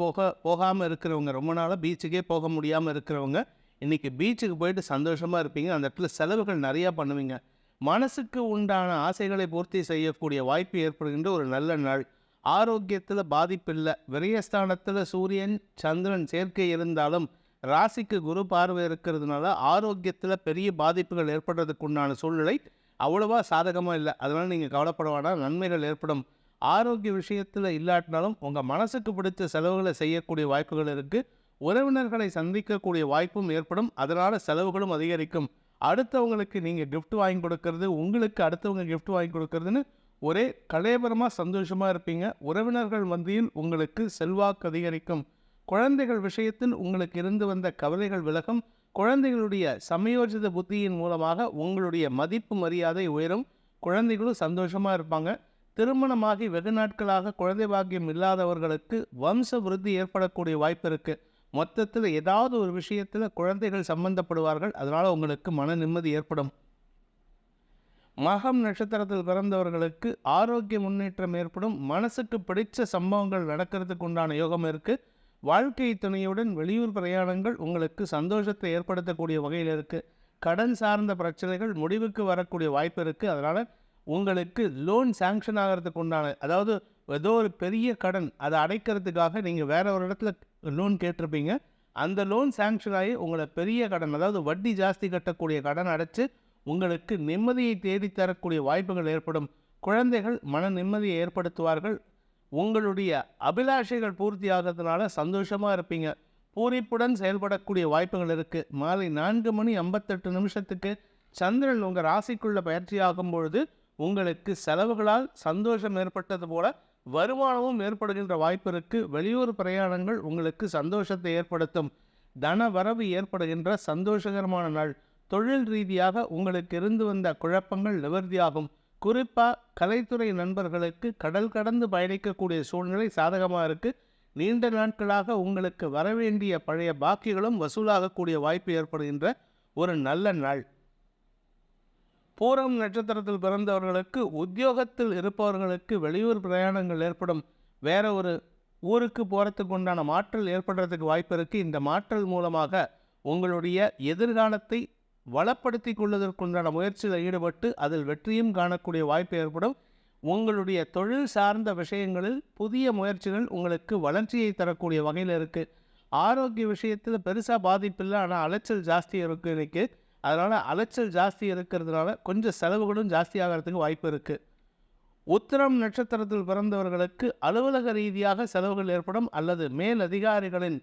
போகாமல் இருக்கிறவங்க, ரொம்ப நாளாக பீச்சுக்கே போக முடியாமல் இருக்கிறவங்க இன்றைக்கி பீச்சுக்கு போயிட்டு சந்தோஷமாக இருப்பீங்க. அந்த இடத்துல செலவுகள் நிறையா பண்ணுவீங்க. மனசுக்கு உண்டான ஆசைகளை பூர்த்தி செய்யக்கூடிய வாய்ப்பு ஏற்படுகின்ற ஒரு நல்ல நாள். ஆரோக்கியத்தில் பாதிப்பில்லை. விரயஸ்தானத்தில் சூரியன் சந்திரன் சேர்க்கை இருந்தாலும் ராசிக்கு குரு பார்வை இருக்கிறதுனால ஆரோக்கியத்தில் பெரிய பாதிப்புகள் ஏற்படுறதுக்கு உண்டான சூழ்நிலை அவ்வளோவா சாதகமாக இல்லை. அதனால் நீங்கள் கவலைப்பட வேண்டாம், நன்மைகள் ஏற்படும். ஆரோக்கிய விஷயத்தில் இல்லாட்டினாலும் உங்கள் மனசுக்கு பிடிச்ச செலவுகளை செய்யக்கூடிய வாய்ப்புகள் இருக்குது. உறவினர்களை சந்திக்கக்கூடிய வாய்ப்பும் ஏற்படும். அதனால் செலவுகளும் அதிகரிக்கும். அடுத்தவங்களுக்கு நீங்கள் கிஃப்ட் வாங்கி கொடுக்கறது, உங்களுக்கு அடுத்தவங்க கிஃப்ட் வாங்கி கொடுக்கறதுன்னு ஒரே கலையபரமாக சந்தோஷமாக இருப்பீங்க. உறவினர்கள் மத்தியில் உங்களுக்கு செல்வாக்கு அதிகரிக்கும். குழந்தைகள் விஷயத்தில் உங்களுக்கு இருந்து வந்த கவலைகள் விலகும். குழந்தைகளுடைய சமயோஜித புத்தியின் மூலமாக உங்களுடைய மதிப்பு மரியாதை உயரும். குழந்தைகளும் சந்தோஷமாக இருப்பாங்க. திருமணமாகி வெகு நாட்களாக குழந்தை பாக்கியம் இல்லாதவர்களுக்கு வம்ச விருத்தி ஏற்படக்கூடிய வாய்ப்பு இருக்குது. மொத்தத்தில் ஏதாவது ஒரு விஷயத்தில் குழந்தைகள் சம்பந்தப்படுவார்கள். அதனால் உங்களுக்கு மன நிம்மதி ஏற்படும். மகம் நட்சத்திரத்தில் பிறந்தவர்களுக்கு ஆரோக்கிய முன்னேற்றம் ஏற்படும். மனசுக்கு பிடித்த சம்பவங்கள் நடக்கிறதுக்கு உண்டான யோகம் இருக்குது. வாழ்க்கை துணையுடன் வெளியூர் பிரயாணங்கள் உங்களுக்கு சந்தோஷத்தை ஏற்படுத்தக்கூடிய வகையில் இருக்குது. கடன் சார்ந்த பிரச்சனைகள் முடிவுக்கு வரக்கூடிய வாய்ப்பு இருக்குது. அதனால் உங்களுக்கு லோன் சாங்ஷன் ஆகிறதுக்கு உண்டான, அதாவது ஏதோ ஒரு பெரிய கடன் அதை அடைக்கிறதுக்காக நீங்கள் வேற ஒரு இடத்துல லோன் கேட்டிருப்பீங்க. அந்த லோன் சாங்ஷன் ஆகி உங்களை பெரிய கடன், அதாவது வட்டி ஜாஸ்தி கட்டக்கூடிய கடன் அடைச்சு உங்களுக்கு நிம்மதியை தேடித்தரக்கூடிய வாய்ப்புகள் ஏற்படும். குழந்தைகள் மன நிம்மதியை ஏற்படுத்துவார்கள். உங்களுடைய அபிலாஷைகள் பூர்த்தி ஆகிறதுனால சந்தோஷமாக இருப்பீங்க. பூரிப்புடன் செயல்படக்கூடிய வாய்ப்புகள் இருக்குது. மாலை 4:58 சந்திரன் உங்கள் ராசிக்குள்ள பயிற்சியாகும் பொழுது உங்களுக்கு செலவுகளால் சந்தோஷம் ஏற்பட்டது போல வருமானமும் ஏற்படுகின்ற வாய்ப்பு இருக்குது. வெளியூர் பிரயாணங்கள் உங்களுக்கு சந்தோஷத்தை ஏற்படுத்தும். தன வரவு ஏற்படுகின்ற சந்தோஷகரமான நாள். தொழில் ரீதியாக உங்களுக்கு இருந்து வந்த குழப்பங்கள் நிவர்த்தியாகும். குறிப்பாக கலைத்துறை நண்பர்களுக்கு கடல் கடந்து பயணிக்கக்கூடிய சூழ்நிலை சாதகமாக இருக்குது. நீண்ட நாட்களாக உங்களுக்கு வரவேண்டிய பழைய பாக்கிகளும் வசூலாகக்கூடிய வாய்ப்பு ஏற்படுகின்ற ஒரு நல்ல நாள். பூரம் நட்சத்திரத்தில் பிறந்தவர்களுக்கு உத்தியோகத்தில் இருப்பவர்களுக்கு வெளியூர் பிரயாணங்கள் ஏற்படும். வேற ஒரு ஊருக்கு போகிறதுக்கு உண்டான மாற்றல் ஏற்படுறதுக்கு வாய்ப்பு இருக்குது. இந்த மாற்றல் மூலமாக உங்களுடைய எதிர்காலத்தை வளப்படுத்தி கொள்வதற்குண்டான முயற்சியில் ஈடுபட்டு அதில் வெற்றியும் காணக்கூடிய வாய்ப்பு ஏற்படும். உங்களுடைய தொழில் சார்ந்த விஷயங்களில் புதிய முயற்சிகள் உங்களுக்கு வளர்ச்சியை தரக்கூடிய வகையில் இருக்குது. ஆரோக்கிய விஷயத்தில் பெருசாக பாதிப்பில்லை, ஆனால் அலைச்சல் ஜாஸ்தி இருக்குது இன்றைக்கி. அதனால் அலைச்சல் ஜாஸ்தி இருக்கிறதுனால கொஞ்சம் செலவுகளும் ஜாஸ்தி ஆகிறதுக்கு வாய்ப்பு இருக்குது. உத்திரம் நட்சத்திரத்தில் பிறந்தவர்களுக்கு அலுவலக ரீதியாக செலவுகள் ஏற்படும். அல்லது மேல் அதிகாரிகளின்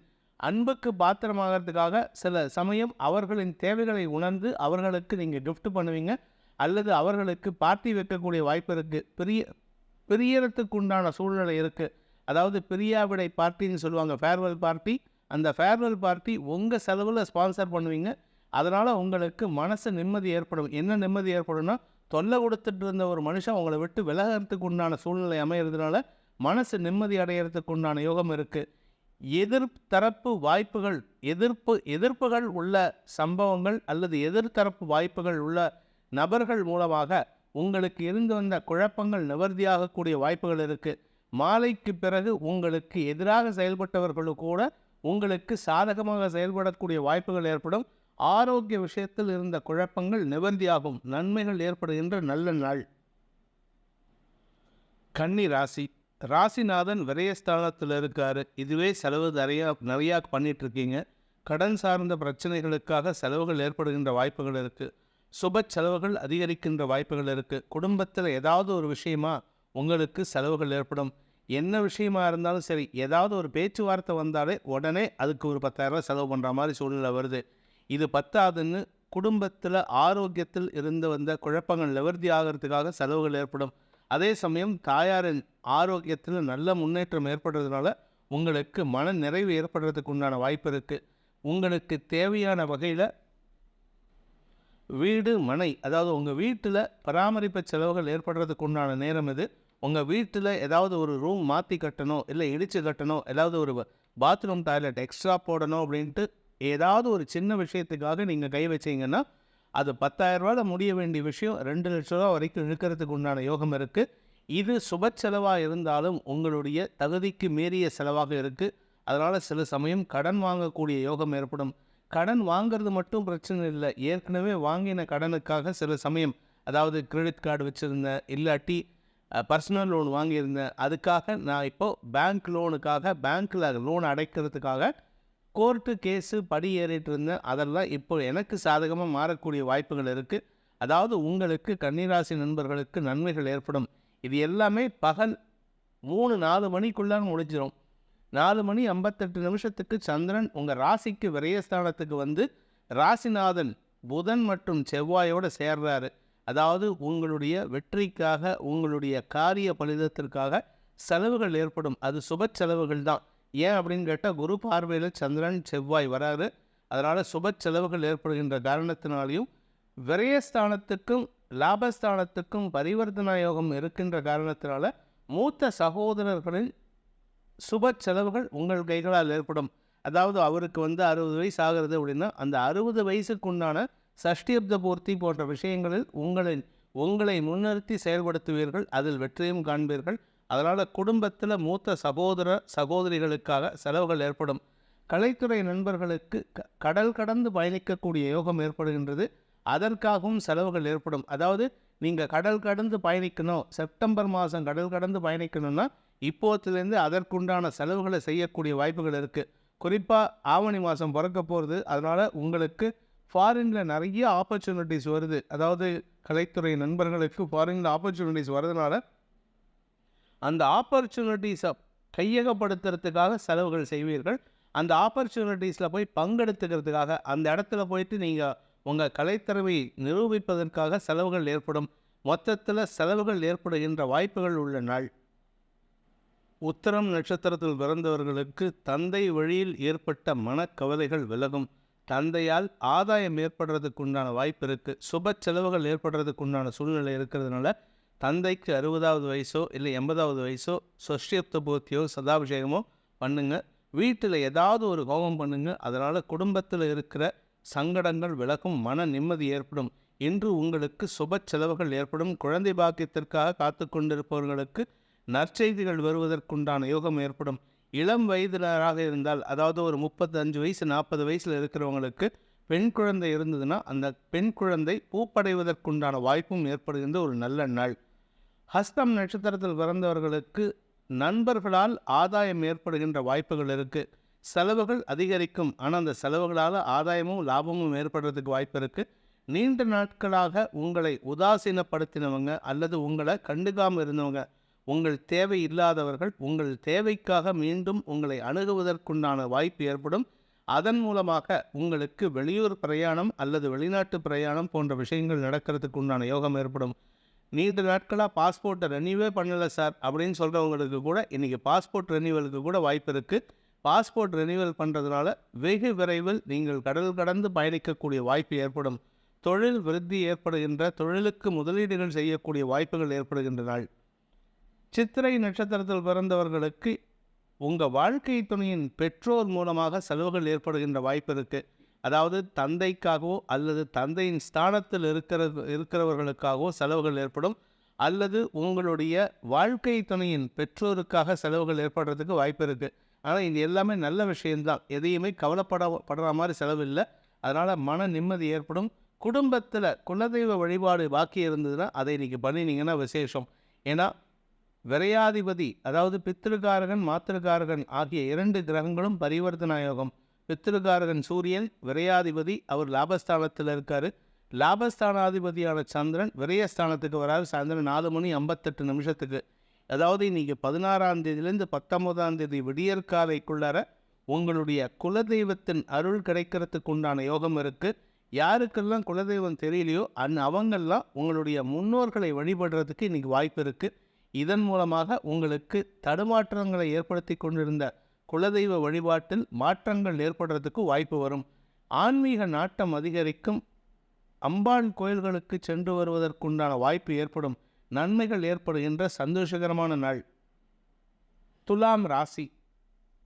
அன்புக்கு பாத்திரமாகிறதுக்காக சில சமயம் அவர்களின் தேவைகளை உணர்ந்து அவர்களுக்கு நீங்கள் கிஃப்ட் பண்ணுவீங்க. அல்லது அவர்களுக்கு பார்ட்டி வைக்கக்கூடிய வாய்ப்பு இருக்குது. பிரியறதுக்கு உண்டான சூழ்நிலை இருக்குது. அதாவது பிரியாவிடை பார்ட்டின்னு சொல்லுவாங்க, ஃபேர்வெல் பார்ட்டி. அந்த ஃபேர்வெல் பார்ட்டி உங்கள் செலவில் ஸ்பான்சர் பண்ணுவீங்க. அதனால் உங்களுக்கு மனசு நிம்மதி ஏற்படும். என்ன நிம்மதி ஏற்படும்னா, தொல்லை கொடுத்துட்டு இருந்த ஒரு மனுஷன் உங்களை விட்டு விலகிறதுக்கு உண்டான சூழ்நிலை அமைகிறதுனால மனசு நிம்மதி அடைகிறதுக்கு உண்டான யோகம் இருக்குது. எதிர்த்தரப்பு வாய்ப்புகள், எதிர்ப்புகள் உள்ள சம்பவங்கள் அல்லது எதிர்த்தரப்பு வாய்ப்புகள் உள்ள நபர்கள் மூலமாக உங்களுக்கு இருந்து வந்த குழப்பங்கள் நிவர்த்தியாகக்கூடிய வாய்ப்புகள் இருக்குது. மாலைக்கு பிறகு உங்களுக்கு எதிராக செயல்பட்டவர்களும் கூட உங்களுக்கு சாதகமாக செயல்படக்கூடிய வாய்ப்புகள் ஏற்படும். ஆரோக்கிய விஷயத்தில் இருந்த குழப்பங்கள் நிவர்த்தியாகும். நன்மைகள் ஏற்படுகின்ற நல்ல நாள். கன்னி ராசி. ராசிநாதன் விரயஸ்தானத்தில் இருக்காரு. இதுவே செலவு நிறையா பண்ணிட்டு இருக்கீங்க. கடன் சார்ந்த பிரச்சனைகளுக்காக செலவுகள் ஏற்படுகின்ற வாய்ப்புகள் இருக்குது. சுப செலவுகள் அதிகரிக்கின்ற வாய்ப்புகள் இருக்குது. குடும்பத்தில் ஏதாவது ஒரு விஷயமா உங்களுக்கு செலவுகள் ஏற்படும். என்ன விஷயமா இருந்தாலும் சரி, ஏதாவது ஒரு பேச்சுவார்த்தை வந்தாலே உடனே அதுக்கு ஒரு 10,000 செலவு பண்ணுற மாதிரி சூழ்நிலை வருது. இது பத்தாதுன்னு குடும்பத்தில் ஆரோக்கியத்தில் இருந்து வந்த குழப்பங்கள் நிவர்த்தி ஆகிறதுக்காக செலவுகள் ஏற்படும். அதே சமயம் தாயாரின் ஆரோக்கியத்தில் நல்ல முன்னேற்றம் ஏற்படுறதுனால உங்களுக்கு மன நிறைவு ஏற்படுறதுக்கு உண்டான வாய்ப்பு இருக்குது. உங்களுக்கு தேவையான வகையில் வீடு மனை, அதாவது உங்கள் வீட்டில் பராமரிப்பு செலவுகள் ஏற்படுறதுக்கு உண்டான நேரம் இது. உங்கள் வீட்டில் ஏதாவது ஒரு ரூம் மாற்றி கட்டணும், இல்லை இடித்து கட்டணும், ஏதாவது ஒரு பாத்ரூம் டாய்லெட் எக்ஸ்ட்ரா போடணும் அப்படின்ட்டு ஏதாவது ஒரு சின்ன விஷயத்துக்காக நீங்கள் கை வச்சிங்கன்னா அது 10,000 முடிய வேண்டிய விஷயம் 2 லட்ச ரூபா வரைக்கும் இழுக்கிறதுக்கு உண்டான யோகம் இருக்குது. இது சுப செலவாக இருந்தாலும் உங்களுடைய தகுதிக்கு மீறிய செலவாக இருக்குது. அதனால் சில சமயம் கடன் வாங்கக்கூடிய யோகம் ஏற்படும். கடன் வாங்கிறது மட்டும் பிரச்சனை இல்லை. ஏற்கனவே வாங்கின கடனுக்காக சில சமயம், அதாவது கிரெடிட் கார்டு வச்சுருந்தேன், இல்லாட்டி பர்சனல் லோன் வாங்கியிருந்தேன், அதுக்காக நான் இப்போது பேங்க் லோனுக்காக பேங்க்கில் லோன் அடைக்கிறதுக்காக கோர்ட்டு கேஸு படி ஏறிட்டு இருந்தேன். அதெல்லாம் இப்போ எனக்கு சாதகமாக மாறக்கூடிய வாய்ப்புகள் இருக்குது. அதாவது உங்களுக்கு கன்னிராசி நண்பர்களுக்கு நன்மைகள் ஏற்படும். இது எல்லாமே பகல் 3-4 மணிக்குள்ளாக முடிஞ்சிடும். 4 மணி 58 நிமிஷத்துக்கு சந்திரன் உங்கள் ராசிக்கு விரயஸ்தானத்துக்கு வந்து ராசிநாதன் புதன் மற்றும் செவ்வாயோடு சேர்றாரு. அதாவது உங்களுடைய வெற்றிக்காக, உங்களுடைய காரிய பலிதத்திற்காக செலவுகள் ஏற்படும். அது சுப செலவுகள் தான். ஏன் அப்படின்னு கேட்டால் குரு பார்வையில் சந்திரன் செவ்வாய் வராரு. அதனால் சுப செலவுகள் ஏற்படுகின்ற காரணத்தினாலையும் விரயஸ்தானத்துக்கும் லாபஸ்தானத்துக்கும் பரிவர்த்தனா யோகம் இருக்கின்ற காரணத்தினால மூத்த சகோதரர்களின் சுப செலவுகள் உங்கள் கைகளால் ஏற்படும். அதாவது அவருக்கு 60 வயசு ஆகிறது அப்படின்னா அந்த 60 வயசுக்குண்டான சஷ்டியப்த பூர்த்தி போன்ற விஷயங்களில் உங்களை முன்னிறுத்தி செயல்படுத்துவீர்கள். அதில் வெற்றியும் காண்பீர்கள். அதனால் குடும்பத்தில் மூத்த சகோதரிகளுக்காக செலவுகள் ஏற்படும். கலைத்துறை நண்பர்களுக்கு கடல் கடந்து பயணிக்கக்கூடிய யோகம் ஏற்படுகின்றது. அதற்காகவும் செலவுகள் ஏற்படும். அதாவது நீங்கள் கடல் கடந்து பயணிக்கணும், செப்டம்பர் மாதம் கடல் கடந்து பயணிக்கணும்னா இப்போத்துலேருந்து அதற்குண்டான செலவுகளை செய்யக்கூடிய வாய்ப்புகள் இருக்குது. குறிப்பாக ஆவணி மாதம் பிறக்க போகிறது. அதனால் உங்களுக்கு ஃபாரினில் நிறைய ஆப்பர்ச்சுனிட்டிஸ் வருது. அதாவது கலைத்துறை நண்பர்களுக்கு ஃபாரினில் ஆப்பர்ச்சுனிட்டிஸ் வரதுனால அந்த ஆப்பர்ச்சுனிட்டிஸை கையகப்படுத்துறதுக்காக செலவுகள் செய்வீர்கள். அந்த ஆப்பர்ச்சுனிட்டிஸில் போய் பங்கெடுத்துக்கிறதுக்காக அந்த இடத்துல போயிட்டு நீங்கள் உங்கள் கலைத்திறமை நிரூபிப்பதற்காக செலவுகள் ஏற்படும். மொத்தத்தில் செலவுகள் ஏற்படுகின்ற வாய்ப்புகள் உள்ள நாள். உத்திரம் நட்சத்திரத்தில் பிறந்தவர்களுக்கு தந்தை வழியில் ஏற்பட்ட மனக்கவலைகள் விலகும். தந்தையால் ஆதாயம் ஏற்படுறதுக்கு உண்டான வாய்ப்பு இருக்குது. சுப செலவுகள் ஏற்படுறதுக்கு உண்டான சூழ்நிலை இருக்கிறதுனால தந்தைக்கு 60வது வயசோ இல்லை 80வது வயசோ சொஷ்டியப்த பூர்த்தியோ சதாபிஷேகமோ பண்ணுங்கள். வீட்டில் ஏதாவது ஒரு ஹோமம் பண்ணுங்கள். அதனால் குடும்பத்தில் இருக்கிற சங்கடங்கள் விலகும், மன நிம்மதி ஏற்படும். இன்று உங்களுக்கு சுப செலவுகள் ஏற்படும். குழந்தை பாக்கியத்திற்காக காத்து கொண்டிருப்பவர்களுக்கு நற்செய்திகள் வருவதற்குண்டான யோகம் ஏற்படும். இளம் வயதினராக இருந்தால், அதாவது ஒரு 35 வயசு 40 வயசில் இருக்கிறவங்களுக்கு பெண் குழந்தை இருந்ததுன்னா அந்த பெண் குழந்தை பூப்படைவதற்குண்டான வாய்ப்பும் ஏற்படுகின்ற ஒரு நல்ல நாள். ஹஸ்தம் நட்சத்திரத்தில் பிறந்தவர்களுக்கு நண்பர்களால் ஆதாயம் ஏற்படுகின்ற வாய்ப்புகள் இருக்குது. செலவுகள் அதிகரிக்கும். ஆனால் அந்த செலவுகளால் ஆதாயமும் லாபமும் ஏற்படுறதுக்கு வாய்ப்பு இருக்குது. நீண்ட நாட்களாக உங்களை உதாசீனப்படுத்தினவங்க அல்லது உங்களை கண்டுக்காமல் இருந்தவங்க, உங்கள் தேவை இல்லாதவர்கள் உங்கள் தேவைக்காக மீண்டும் உங்களை அணுகுவதற்குண்டான வாய்ப்பு ஏற்படும். அதன் மூலமாக உங்களுக்கு வெளியூர் பிரயாணம் அல்லது வெளிநாட்டு பிரயாணம் போன்ற விஷயங்கள் நடக்கிறதுக்கு உண்டான யோகம் ஏற்படும். நீண்ட நாட்களாக பாஸ்போர்ட்டை ரெனியூவே பண்ணலை சார் அப்படின்னு சொல்கிறவங்களுக்கு கூட இன்றைக்கி பாஸ்போர்ட் ரெனியூவலுக்கு கூட வாய்ப்பு இருக்குது. பாஸ்போர்ட் ரெனியூவல் பண்ணுறதுனால வெகு விரைவில் நீங்கள் கடல் கடந்து பயணிக்கக்கூடிய வாய்ப்பு ஏற்படும். தொழில் விருத்தி ஏற்படுகின்ற, தொழிலுக்கு முதலீடுகள் செய்யக்கூடிய வாய்ப்புகள் ஏற்படுகின்ற நாள். சித்திரை நட்சத்திரத்தில் பிறந்தவர்களுக்கு உங்கள் வாழ்க்கை துணையின் பெற்றோர் மூலமாக செலவுகள் ஏற்படுகின்ற வாய்ப்பு இருக்குது. அதாவது தந்தைக்காகவோ அல்லது தந்தையின் ஸ்தானத்தில் இருக்கிறவர்களுக்காகவோ செலவுகள் ஏற்படும். அல்லது உங்களுடைய வாழ்க்கை துணையின் பெற்றோருக்காக செலவுகள் ஏற்படுறதுக்கு வாய்ப்பு இருக்குது. ஆனால் இது எல்லாமே நல்ல விஷயம்தான். எதையுமே கவலைப்படுற மாதிரி செலவு இல்லை. அதனால் மன நிம்மதி ஏற்படும். குடும்பத்தில் குலதெய்வ வழிபாடு பாக்கி இருந்ததுன்னா அதை இன்றைக்கி பண்ணினீங்கன்னா விசேஷம். ஏன்னா விரையாதிபதி, அதாவது பித்திருக்காரகன் மாத்திருக்காரகன் ஆகிய 2 கிரகங்களும் பரிவர்த்தனா யோகம். பித்திருக்காரகன் சூரியன் விரையாதிபதி, அவர் லாபஸ்தானத்தில் இருக்கார். லாபஸ்தானாதிபதியான சந்திரன் விரயஸ்தானத்துக்கு வராது சாயந்தரம் 4:58 அதாவது இன்றைக்கி 16ஆம் தேதியிலேருந்து 19ஆம் தேதி விடியற்காலைக்குள்ளார உங்களுடைய குலதெய்வத்தின் அருள் கிடைக்கிறதுக்கு உண்டான யோகம் இருக்குது. யாருக்கெல்லாம் குலதெய்வம் தெரியலையோ அவங்கெல்லாம் உங்களுடைய முன்னோர்களை வழிபடுறதுக்கு இன்றைக்கி வாய்ப்பு இருக்குது. இதன் மூலமாக உங்களுக்கு தடுமாற்றங்களை ஏற்படுத்தி கொண்டிருந்த குலதெய்வ வழிபாட்டில் மாற்றங்கள் ஏற்படுறதுக்கு வாய்ப்பு வரும். ஆன்மீக நாட்டம் அதிகரிக்கும். அம்பாள் கோயில்களுக்கு சென்று வருவதற்குண்டான வாய்ப்பு ஏற்படும். நன்மைகள் ஏற்படுகின்ற சந்தோஷகரமான நாள். துலாம் ராசி.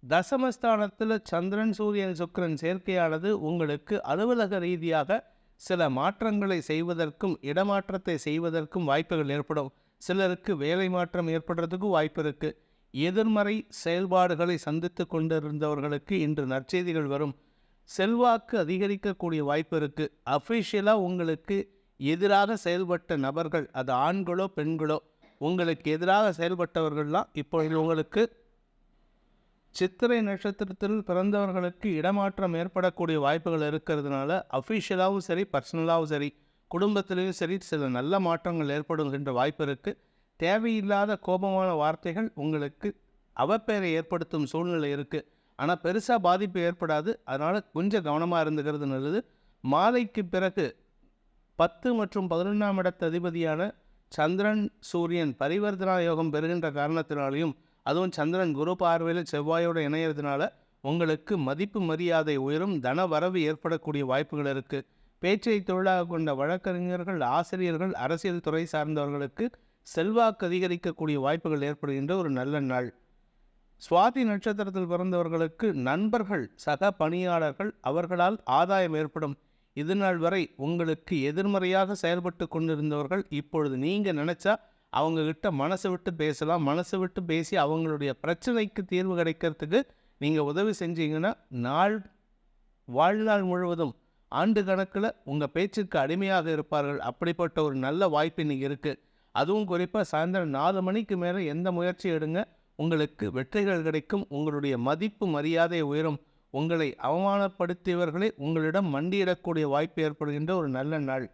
தசமஸ்தானத்தில் சந்திரன் சூரியன் சுக்கிரன் சேர்க்கையானது உங்களுக்கு அலுவலக ரீதியாக சில மாற்றங்களை செய்வதற்கும் இடமாற்றத்தை செய்வதற்கும் வாய்ப்புகள் ஏற்படும். சிலருக்கு வேலை மாற்றம் ஏற்படுறதுக்கும் வாய்ப்பு இருக்குது. எதிர்மறை செயல்பாடுகளை சந்தித்து கொண்டிருந்தவர்களுக்கு இன்று நற்செய்திகள் வரும். செல்வாக்கு அதிகரிக்கக்கூடிய வாய்ப்பு இருக்குது. அஃபிஷியலாக உங்களுக்கு எதிராக செயல்பட்ட நபர்கள், அது ஆண்களோ பெண்களோ, உங்களுக்கு எதிராக செயல்பட்டவர்கள்லாம் இப்பொழுது உங்களுக்கு சித்திரை நட்சத்திரத்தில் பிறந்தவர்களுக்கு இடமாற்றம் ஏற்படக்கூடிய வாய்ப்புகள் இருக்கிறதுனால அஃபிஷியலாகவும் சரி பர்சனலாகவும் சரி குடும்பத்திலையும் சரி சில நல்ல மாற்றங்கள் ஏற்படுகின்ற வாய்ப்பு இருக்குது. தேவையில்லாத கோபமான வார்த்தைகள் உங்களுக்கு அவப்பெயரை ஏற்படுத்தும் சூழ்நிலை இருக்குது. ஆனால் பெருசாக பாதிப்பு ஏற்படாது. அதனால் கொஞ்சம் கவனமாக இருந்துக்கிறது நல்லது. மாலைக்கு பிறகு 10 மற்றும் 11ஆம் இடத்து அதிபதியான சந்திரன் சூரியன் பரிவர்த்தனா யோகம் பெறுகின்ற காரணத்தினாலையும், அதுவும் சந்திரன் குரு பார்வையில் செவ்வாயோடு இணையிறதுனால உங்களுக்கு மதிப்பு மரியாதை உயரும். தன வரவு ஏற்படக்கூடிய வாய்ப்புகள் இருக்குது. பேச்சை தொழிலாக கொண்ட வழக்கறிஞர்கள், ஆசிரியர்கள், அரசியல் துறை சார்ந்தவர்களுக்கு செல்வாக்கு அதிகரிக்கக்கூடிய வாய்ப்புகள் ஏற்படுகின்ற ஒரு நல்ல நாள். சுவாதி நட்சத்திரத்தில் பிறந்தவர்களுக்கு நண்பர்கள், சக பணியாளர்கள், அவர்களால் ஆதாயம் ஏற்படும். இது நாள் வரை உங்களுக்கு எதிர்மறையாக செயல்பட்டு கொண்டிருந்தவர்கள் இப்பொழுது நீங்கள் நினச்சா அவங்கக்கிட்ட மனசு விட்டு பேசலாம். மனசு விட்டு பேசி அவங்களுடைய பிரச்சனைக்கு தீர்வு கிடைக்கிறதுக்கு நீங்கள் உதவி செஞ்சீங்கன்னா வாழ்நாள் முழுவதும் ஆண்டு கணக்கில் உங்கள் பேச்சுக்கு அடிமையாக இருப்பார்கள். அப்படிப்பட்ட ஒரு நல்ல வாய்ப்பு இன்றைக்கி இருக்குது. அதுவும் குறிப்பாக சாயந்தரம் 4 மணிக்கு மேலே எந்த முயற்சி எடுங்க, உங்களுக்கு வெற்றிகள் கிடைக்கும். உங்களுடைய மதிப்பு மரியாதை உயரும். உங்களை அவமானப்படுத்தியவர்களே உங்களிடம் மண்டியிடக்கூடிய வாய்ப்பு ஏற்படுகின்ற ஒரு நல்ல நாள்.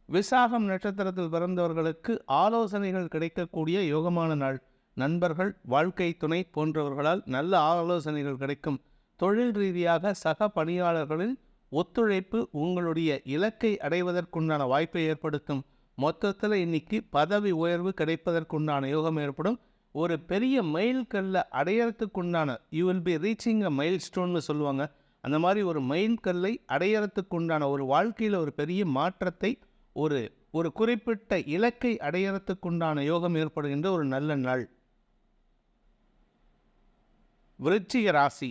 விசாகம் நட்சத்திரத்தில் பிறந்தவர்களுக்கு ஆலோசனைகள் கிடைக்கக்கூடிய யோகமான நாள். நண்பர்கள், வாழ்க்கை துணை போன்றவர்களால் நல்ல ஆலோசனைகள் கிடைக்கும். தொழில் ரீதியாக சக பணியாளர்களின் ஒத்துழைப்பு உங்களுடைய இலக்கை அடைவதற்குண்டான வாய்ப்பை ஏற்படுத்தும். மொத்தத்தில் இன்னைக்கு பதவி உயர்வு கிடைப்பதற்குண்டான யோகம் ஏற்படும். ஒரு பெரிய மைல்கல்லை அடையறதுக்குண்டான you will be reaching a mile ஸ்டோன்னு சொல்லுவாங்க. அந்த மாதிரி ஒரு மைல்கல்லை அடையறதுக்குண்டான ஒரு வாழ்க்கையில் ஒரு பெரிய மாற்றத்தை, ஒரு குறிப்பிட்ட இலக்கை அடையறதுக்குண்டான யோகம் ஏற்படுகின்ற ஒரு நல்ல நாள். விருச்சிக ராசி.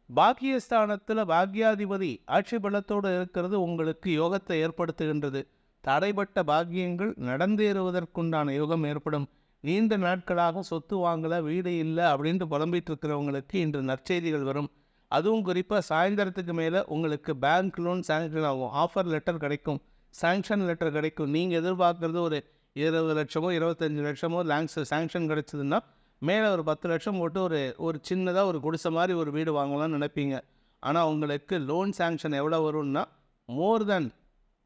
பாக்கியஸ்தானத்தில் பாக்யாதிபதி ஆட்சி பலத்தோடு இருக்கிறது உங்களுக்கு யோகத்தை ஏற்படுத்துகின்றது. தடைப்பட்ட பாக்கியங்கள் நடந்தேறுவதற்குண்டான யோகம் ஏற்படும். நீண்ட நாட்களாக சொத்து வாங்கலை, வீடு இல்லை அப்படின்ட்டு புலம்பிட்டு இருக்கிறவங்களுக்கு இன்று நற்செய்திகள் வரும். அதுவும் குறிப்பாக சாயந்தரத்துக்கு மேலே உங்களுக்கு பேங்க் லோன் சாங்ஷன் ஆகும். ஆஃபர் லெட்டர் கிடைக்கும், சாங்ஷன் லெட்டர் கிடைக்கும். நீங்கள் எதிர்பார்க்குறது ஒரு 20 லட்சமோ 25 லட்சமோ சாங்ஷன் கிடைச்சதுன்னா மேலே ஒரு 10 லட்சம் போட்டு ஒரு சின்னதாக ஒரு குடிசை மாதிரி ஒரு வீடு வாங்கலாம்னு நினைப்பீங்க. ஆனால் உங்களுக்கு லோன் சாங்ஷன் எவ்வளோ வரும்னா மோர் தென்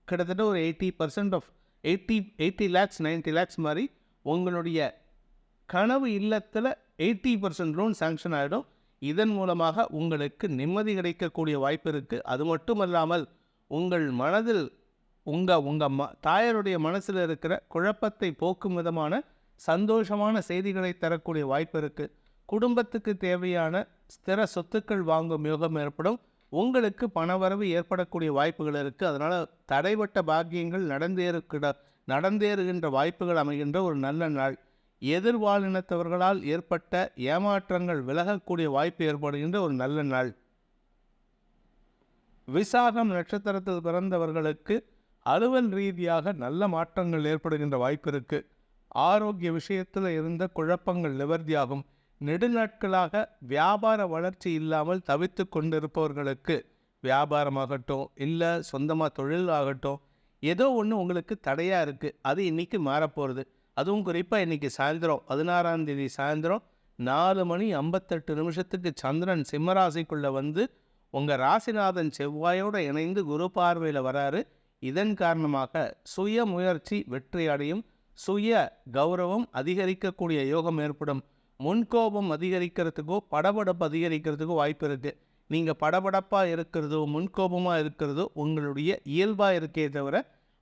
கிட்டத்தட்ட ஒரு 80% ஆஃப் 80 lakhs 90 lakhs மாதிரி உங்களுடைய கனவு இல்லத்தில் 80% லோன் சாங்ஷன் ஆகிடும். இதன் மூலமாக உங்களுக்கு நிம்மதி கிடைக்கக்கூடிய வாய்ப்பு இருக்குது. அது மட்டுமல்லாமல் உங்கள் மனதில் உங்கள் தாயாருடைய மனசில் இருக்கிற குழப்பத்தை போக்கும் விதமான சந்தோஷமான செய்திகளை தரக்கூடிய வாய்ப்பு இருக்குது. குடும்பத்துக்கு தேவையான ஸ்திர சொத்துக்கள் வாங்கும் யோகம் ஏற்படும். உங்களுக்கு பணவரவு ஏற்படக்கூடிய வாய்ப்புகள் இருக்குது. அதனால் தடைப்பட்ட பாக்கியங்கள் நடந்தேறுகின்ற வாய்ப்புகள் அமைகின்ற ஒரு நல்ல நாள். எதிர்வாழினத்தவர்களால் ஏற்பட்ட ஏமாற்றங்கள் விலகக்கூடிய வாய்ப்பு ஏற்படுகின்ற ஒரு நல்ல நாள். விசாகம் நட்சத்திரத்தில் பிறந்தவர்களுக்கு அலுவல் ரீதியாக நல்ல மாற்றங்கள் ஏற்படுகின்ற வாய்ப்பு இருக்குது. ஆரோக்கிய விஷயத்தில் இருந்த குழப்பங்கள் நிவர்த்தியாகும். நெடுநாட்களாக வியாபார வளர்ச்சி இல்லாமல் தவித்து கொண்டிருப்பவர்களுக்கு வியாபாரமாகட்டும் இல்லை சொந்தமாக தொழில் ஆகட்டும் ஏதோ ஒன்று உங்களுக்கு தடையாக இருக்குது. அது இன்றைக்கி மாறப்போகிறது. அதுவும் குறிப்பாக இன்றைக்கி சாயந்தரம் 16ஆம் தேதி சாயந்தரம் 4:58 சந்திரன் சிம்மராசிக்குள்ளே வந்து உங்கள் ராசிநாதன் செவ்வாயோடு இணைந்து குரு பார்வையில் வராரு. இதன் காரணமாக சுய முயற்சி வெற்றி அடையும். சுய கௌரவம் அதிகரிக்கக்கூடிய யோகம் ஏற்படும். முன்கோபம் அதிகரிக்கிறதுக்கோ படபடப்பு அதிகரிக்கிறதுக்கோ வாய்ப்பு இருக்குது. நீங்கள் படபடப்பாக இருக்கிறதோ முன்கோபமாக இருக்கிறதோ உங்களுடைய இயல்பாக இருக்கே தவிர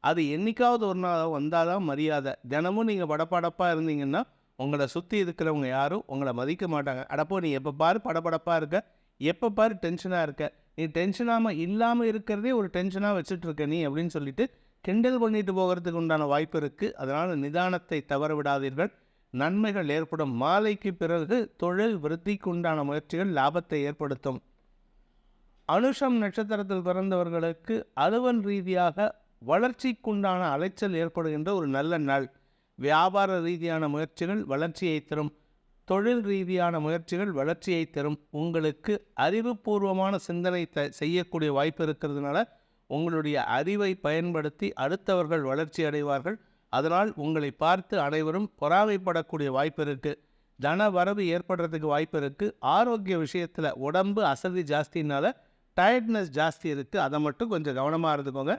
அது என்றைக்காவது ஒரு நாள் வந்தால் தான் மரியாதை. தினமும் நீங்கள் படபடப்பாக இருந்தீங்கன்னா உங்களை சுற்றி இருக்கிறவங்க யாரும் உங்களை மதிக்க மாட்டாங்க. அடப்போ நீ எப்போ பாரு படபடப்பாக இருக்க, எப்போ பாரு டென்ஷனாக இருக்க, நீ டென்ஷனாக இல்லாமல் இருக்கிறதே ஒரு டென்ஷனாக வச்சுட்ருக்க நீ அப்படின்னு சொல்லிட்டு கிண்டல் பண்ணிட்டு போகிறதுக்கு உண்டான வாய்ப்பு இருக்குது. அதனால் நிதானத்தை தவற விடாதீர்கள். நன்மைகள் ஏற்படும். மாலைக்கு பிறகு தொழில் விருத்திக்கு உண்டான முயற்சிகள் லாபத்தை ஏற்படுத்தும். அனுஷம் நட்சத்திரத்தில் பிறந்தவர்களுக்கு அலுவல் ரீதியாக வளர்ச்சிக்குண்டான அலைச்சல் ஏற்படுகின்ற ஒரு நல்ல நாள். வியாபார ரீதியான முயற்சிகள் வளர்ச்சியை தரும். தொழில் ரீதியான முயற்சிகள் வளர்ச்சியை தரும். உங்களுக்கு அறிவுபூர்வமான சிந்தனை செய்யக்கூடிய வாய்ப்பு இருக்கிறதுனால உங்களுடைய அறிவை பயன்படுத்தி அடுத்தவர்கள் வளர்ச்சி அடைவார்கள். அதனால் உங்களை பார்த்து அனைவரும் பொறாமைப்படக்கூடிய வாய்ப்பு இருக்குது. தன வரவு ஏற்படுறதுக்கு வாய்ப்பு இருக்குது. ஆரோக்கிய விஷயத்தில் உடம்பு அசதி ஜாஸ்தினால டயர்ட்னஸ் ஜாஸ்தி இருக்குது. அதை மட்டும் கொஞ்சம் கவனமாக இருந்துக்கோங்க.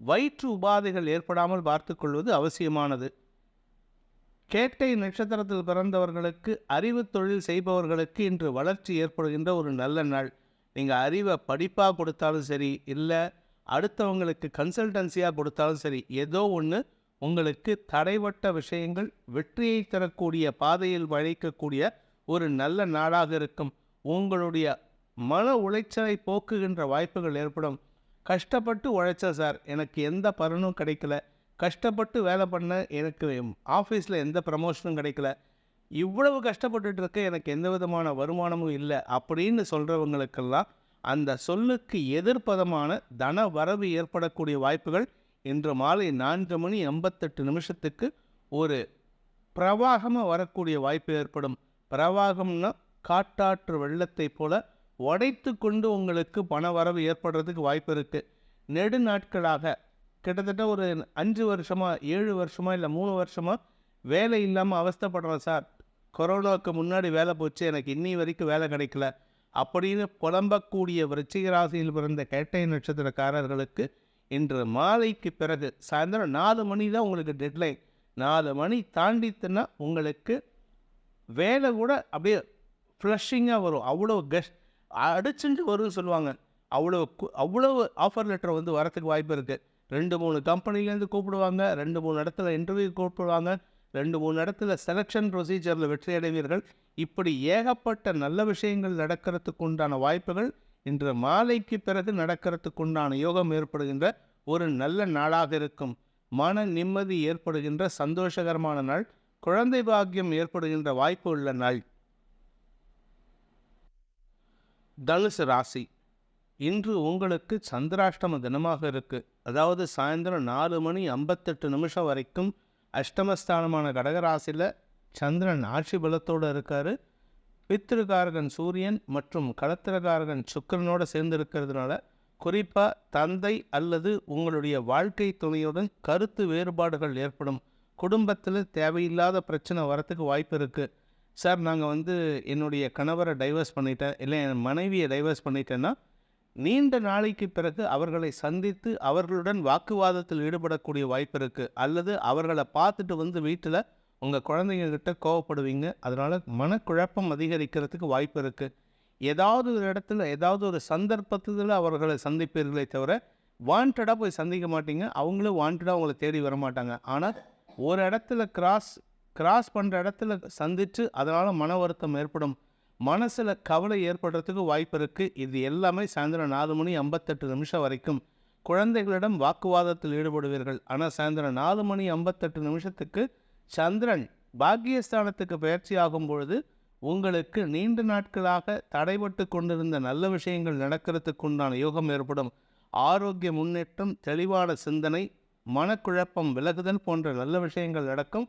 வயிற்று உபாதைகள் ஏற்படாமல் பார்த்துக்கொள்வது அவசியமானது. கேட்டை நட்சத்திரத்தில் பிறந்தவர்களுக்கு அறிவு தொழில் செய்பவர்களுக்கு இன்று வளர்ச்சி ஏற்படுகின்ற ஒரு நல்ல நாள். நீங்கள் அறிவை படிப்பாக கொடுத்தாலும் சரி இல்லை அடுத்தவங்களுக்கு கன்சல்டன்சியாக கொடுத்தாலும் சரி ஏதோ ஒன்று உங்களுக்கு தடைவட்ட விஷயங்கள் வெற்றியை தரக்கூடிய பாதையில் வளைக்கக்கூடிய ஒரு நல்ல நாளாக இருக்கும். உங்களுடைய மன உளைச்சலை போக்குகின்ற வாய்ப்புகள் ஏற்படும். கஷ்டப்பட்டு உழைச்ச சார், எனக்கு எந்த பலனும் கிடைக்கல, கஷ்டப்பட்டு வேலை பண்ண எனக்கு ஆஃபீஸில் எந்த ப்ரமோஷனும் கிடைக்கல, இவ்வளவு கஷ்டப்பட்டுட்டு இருக்க எனக்கு எந்த விதமான வருமானமும் இல்லை அப்படின்னு சொல்கிறவங்களுக்கெல்லாம் அந்த சொல்லுக்கு எதிர்ப்பதமான தன வரவு ஏற்படக்கூடிய வாய்ப்புகள் இன்று மாலை 4:58 ஒரு பிரவாகமாக வரக்கூடிய வாய்ப்பு ஏற்படும். பிரவாகம்னா காட்டாற்று வெள்ளத்தை போல உடைத்து கொண்டு உங்களுக்கு பண வரவு ஏற்படுறதுக்கு வாய்ப்பு இருக்குது. நெடுநாட்களாக கிட்டத்தட்ட ஒரு 5 வருஷமாக 7 வருஷமாக இல்லை 3 வருஷமாக வேலை இல்லாமல் அவஸ்தைப்படுறேன் சார், கொரோனாவுக்கு முன்னாடி வேலை போச்சு, எனக்கு இன்னி வரைக்கும் வேலை கிடைக்கல அப்படின்னு புலம்பக்கூடிய விருச்சிக ராசியில் பிறந்த கேட்டை நட்சத்திரக்காரர்களுக்கு இன்று மாலைக்கு பிறகு சாயந்தரம் 4 மணி தான் உங்களுக்கு டெட்லைன். 4 மணி தாண்டித்துன்னா உங்களுக்கு வேலை கூட அப்படியே ஃப்ளஷிங்காக வரும். அவ்வளோ அடிச்சுட்டு வரும்னு சொல்லுவாங்க. அவ்வளோ ஆஃபர் லெட்டர் வந்து வரத்துக்கு வாய்ப்பு இருக்குது. 2-3 கம்பெனிலேருந்து கூப்பிடுவாங்க, 2-3 இடத்துல இன்டர்வியூ கூப்பிடுவாங்க, 2-3 இடத்துல செலெக்ஷன் ப்ரொசீஜரில் வெற்றி அடைவீர்கள். இப்படி ஏகப்பட்ட நல்ல விஷயங்கள் நடக்கிறதுக்கு உண்டான வாய்ப்புகள் இன்று மாலைக்கு பிறகு நடக்கிறதுக்கு உண்டான யோகம் ஏற்படுகின்ற ஒரு நல்ல நாளாக இருக்கும். மன நிம்மதி ஏற்படுகின்ற சந்தோஷகரமான நாள். குழந்தை பாக்கியம் ஏற்படுகின்ற வாய்ப்பு உள்ள நாள். தனுசு ராசி, இன்று உங்களுக்கு சந்திராஷ்டம தினமாக இருக்குது. அதாவது சாயந்தரம் 4:58 வரைக்கும் அஷ்டமஸ்தானமான கடகராசியில் சந்திரன் ஆட்சி பலத்தோடு இருக்கார். பித்ருகாரகன் சூரியன் மற்றும் களத்திரகாரகன் சுக்கிரனோடு சேர்ந்து இருக்கிறதுனால குறிப்பாக தந்தை அல்லது உங்களுடைய வாழ்க்கை துணையுடன் கருத்து வேறுபாடுகள் ஏற்படும். குடும்பத்தில் தேவையில்லாத பிரச்சனை வரத்துக்கு வாய்ப்பு இருக்குது. சார், நாங்கள் என்னுடைய கணவரை டைவர்ஸ் பண்ணிட்டேன், இல்லை என் மனைவியை டைவர்ஸ் பண்ணிட்டேன்னா நீண்ட நாளைக்கு பிறகு அவர்களை சந்தித்து அவர்களுடன் வாக்குவாதத்தில் ஈடுபடக்கூடிய வாய்ப்பு இருக்குது. அல்லது அவர்களை பார்த்துட்டு வீட்டில் உங்கள் குழந்தைங்கக்கிட்ட கோவப்படுவீங்க. அதனால் மனக்குழப்பம் அதிகரிக்கிறதுக்கு வாய்ப்பு இருக்குது. ஏதாவது ஒரு இடத்துல ஏதாவது ஒரு சந்தர்ப்பத்தில் அவர்களை சந்திப்பீர்களே தவிர வாண்டடாக போய் சந்திக்க மாட்டீங்க. அவங்களும் வாண்டடாக உங்களை தேடி வர மாட்டாங்க. ஆனால் ஒரு இடத்துல கிராஸ் பண்ணுற இடத்துல சந்தித்து அதனால் மன வருத்தம் ஏற்படும். மனசில் கவலை ஏற்படுறதுக்கு வாய்ப்பு இருக்குது. இது எல்லாமே சாயந்தரம் 4:58 வரைக்கும். குழந்தைகளிடம் வாக்குவாதத்தில் ஈடுபடுவீர்கள். ஆனால் சாயந்தரம் 4:58 சந்திரன் பாக்கியஸ்தானத்துக்கு பயிற்சி ஆகும் பொழுது உங்களுக்கு நீண்ட நாட்களாக தடைபட்டு கொண்டிருந்த நல்ல விஷயங்கள் நடக்கிறதுக்கு உண்டான யோகம் ஏற்படும். ஆரோக்கிய முன்னேற்றம், தெளிவான சிந்தனை, மனக்குழப்பம் விலகுதல் போன்ற நல்ல விஷயங்கள் நடக்கும்.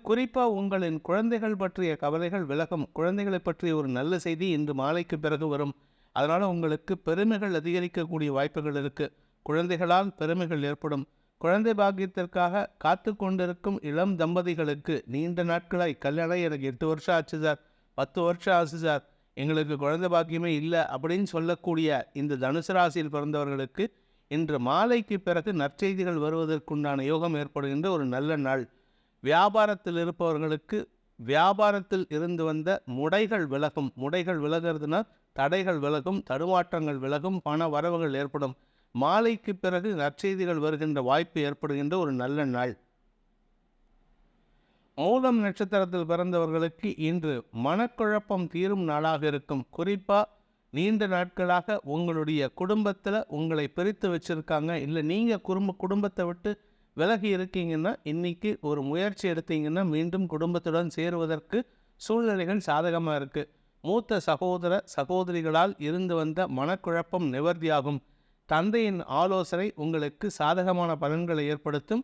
குறிப்பாக உங்களின் குழந்தைகள் பற்றிய கவலைகள் விலகும். குழந்தைகளை பற்றிய ஒரு நல்ல செய்தி இன்று மாலைக்கு பிறகு வரும். அதனால் உங்களுக்கு பெருமைகள் அதிகரிக்கக்கூடிய வாய்ப்புகள் இருக்குது. குழந்தைகளால் பெருமைகள் ஏற்படும். குழந்தை பாக்கியத்திற்காக காத்து கொண்டிருக்கும் இளம் தம்பதிகளுக்கு நீண்ட நாட்களாய் கல்யாணம் எனக்கு 8 வருஷம் ஆச்சு சார், 10 வருஷம் ஆச்சு சார், எங்களுக்கு குழந்தை பாக்கியமே இல்லை அப்படின்னு சொல்லக்கூடிய இந்த தனுசு ராசியில் பிறந்தவர்களுக்கு இன்று மாலைக்கு பிறகு நற்செய்திகள் வருவதற்குண்டான யோகம் ஏற்படுகின்ற ஒரு நல்ல நாள். வியாபாரத்தில் இருப்பவர்களுக்கு வியாபாரத்தில் இருந்து வந்த முடைகள் விலகும். முடைகள் விலகிறதுனா தடைகள் விலகும், தடுமாற்றங்கள் விலகும், பண வரவுகள் ஏற்படும். மாலைக்கு பிறகு நற்செய்திகள் வருகின்ற வாய்ப்பு ஏற்படுகின்ற ஒரு நல்ல நாள். மூலம் நட்சத்திரத்தில் பிறந்தவர்களுக்கு இன்று மனக்குழப்பம் தீரும் நாளாக இருக்கும். குறிப்பாக நீண்ட நாட்களாக உங்களுடைய குடும்பத்தில் உங்களை பிரித்து வச்சுருக்காங்க, இல்லை நீங்கள் குடும்பத்தை விட்டு விலகி இருக்கீங்கன்னா இன்றைக்கி ஒரு முயற்சி எடுத்தீங்கன்னா மீண்டும் குடும்பத்துடன் சேருவதற்கு சூழ்நிலைகள் சாதகமாக இருக்குது. மூத்த சகோதரிகளால் இருந்து வந்த மனக்குழப்பம் நிவர்த்தியாகும். தந்தையின் ஆலோசனை உங்களுக்கு சாதகமான பலன்களை ஏற்படுத்தும்.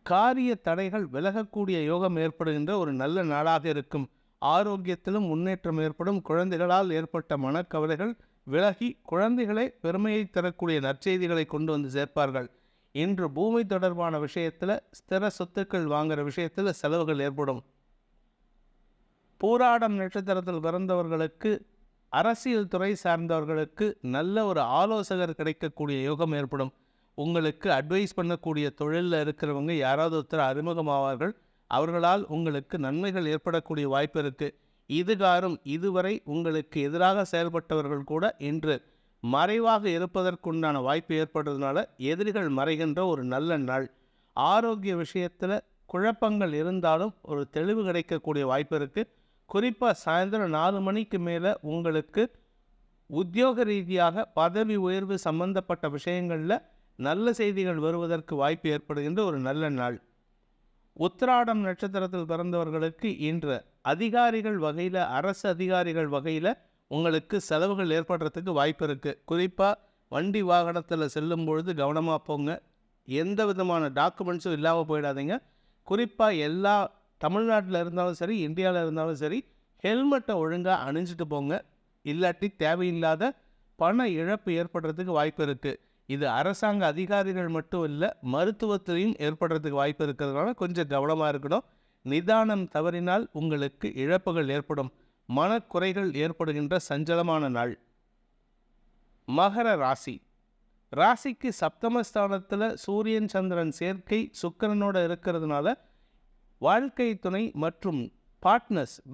காரிய தடைகள் விலகக்கூடிய யோகம் ஏற்படுகின்ற ஒரு நல்ல நாளாக இருக்கும். ஆரோக்கியத்திலும் முன்னேற்றம் ஏற்படும். குழந்தைகளால் ஏற்பட்ட மனக்கவலைகள் விலகி குழந்தைகளை பெருமையை தரக்கூடிய நற்செய்திகளை கொண்டு வந்து சேர்ப்பார்கள். இன்று பூமி தொடர்பான விஷயத்தில், ஸ்திர சொத்துக்கள் வாங்குகிற விஷயத்தில் செலவுகள் ஏற்படும். பூராடம் நட்சத்திரத்தில் பிறந்தவர்களுக்கு அரசியல் துறை சார்ந்தவர்களுக்கு நல்ல ஒரு ஆலோசகர் கிடைக்கக்கூடிய யோகம் ஏற்படும். உங்களுக்கு அட்வைஸ் பண்ணக்கூடிய தொழிலில் இருக்கிறவங்க யாராவது ஒருத்தர் அறிமுகமாவார்கள். அவர்களால் உங்களுக்கு நன்மைகள் ஏற்படக்கூடிய வாய்ப்பு இருக்குது. இதுவரை உங்களுக்கு எதிராக செயல்பட்டவர்கள் கூட இன்று மறைவாக இருப்பதற்குண்டான வாய்ப்பு ஏற்படுறதுனால எதிரிகள் மறைகின்ற ஒரு நல்ல நாள். ஆரோக்கிய விஷயத்தில் குழப்பங்கள் இருந்தாலும் ஒரு தெளிவு கிடைக்கக்கூடிய வாய்ப்பு இருக்குது. குறிப்பாக சாயந்தரம் 4 மணிக்கு மேலே உங்களுக்கு உத்தியோக ரீதியாக பதவி உயர்வு சம்பந்தப்பட்ட விஷயங்களில் நல்ல செய்திகள் வருவதற்கு வாய்ப்பு ஏற்படுகின்ற ஒரு நல்ல நாள். உத்திராடம் நட்சத்திரத்தில் பிறந்தவர்களுக்கு இன்று அதிகாரிகள் வகையில், அரசு அதிகாரிகள் வகையில் உங்களுக்கு செலவுகள் ஏற்படுறதுக்கு வாய்ப்பு இருக்குது. குறிப்பாக வண்டி வாகனத்தில் செல்லும் பொழுது கவனமாக போங்க. எந்த விதமான டாக்குமெண்ட்ஸும் இல்லாமல் போயிடாதீங்க. குறிப்பாக தமிழ்நாட்டில் இருந்தாலும் சரி, இந்தியாவில் இருந்தாலும் சரி, ஹெல்மெட்டை ஒழுங்காக அணிஞ்சிட்டு போங்க. இல்லாட்டி தேவையில்லாத பண இழப்பு ஏற்படுறதுக்கு வாய்ப்பு இருக்குது. இது அரசாங்க அதிகாரிகள் மட்டும் இல்லை, மருத்துவத்திலையும் ஏற்படுறதுக்கு வாய்ப்பு இருக்கிறதுனால கொஞ்சம் கவனமாக இருக்கணும். நிதானம் தவறினால் உங்களுக்கு இழப்புகள் ஏற்படும். மனக்குறைகள் ஏற்படுகின்ற சஞ்சலமான நாள். மகர ராசிக்கு சப்தமஸ்தானத்தில் சூரியன் சந்திரன் சேர்க்கை சுக்கிரனோட இருக்கிறதுனால வாழ்க்கை துணை மற்றும்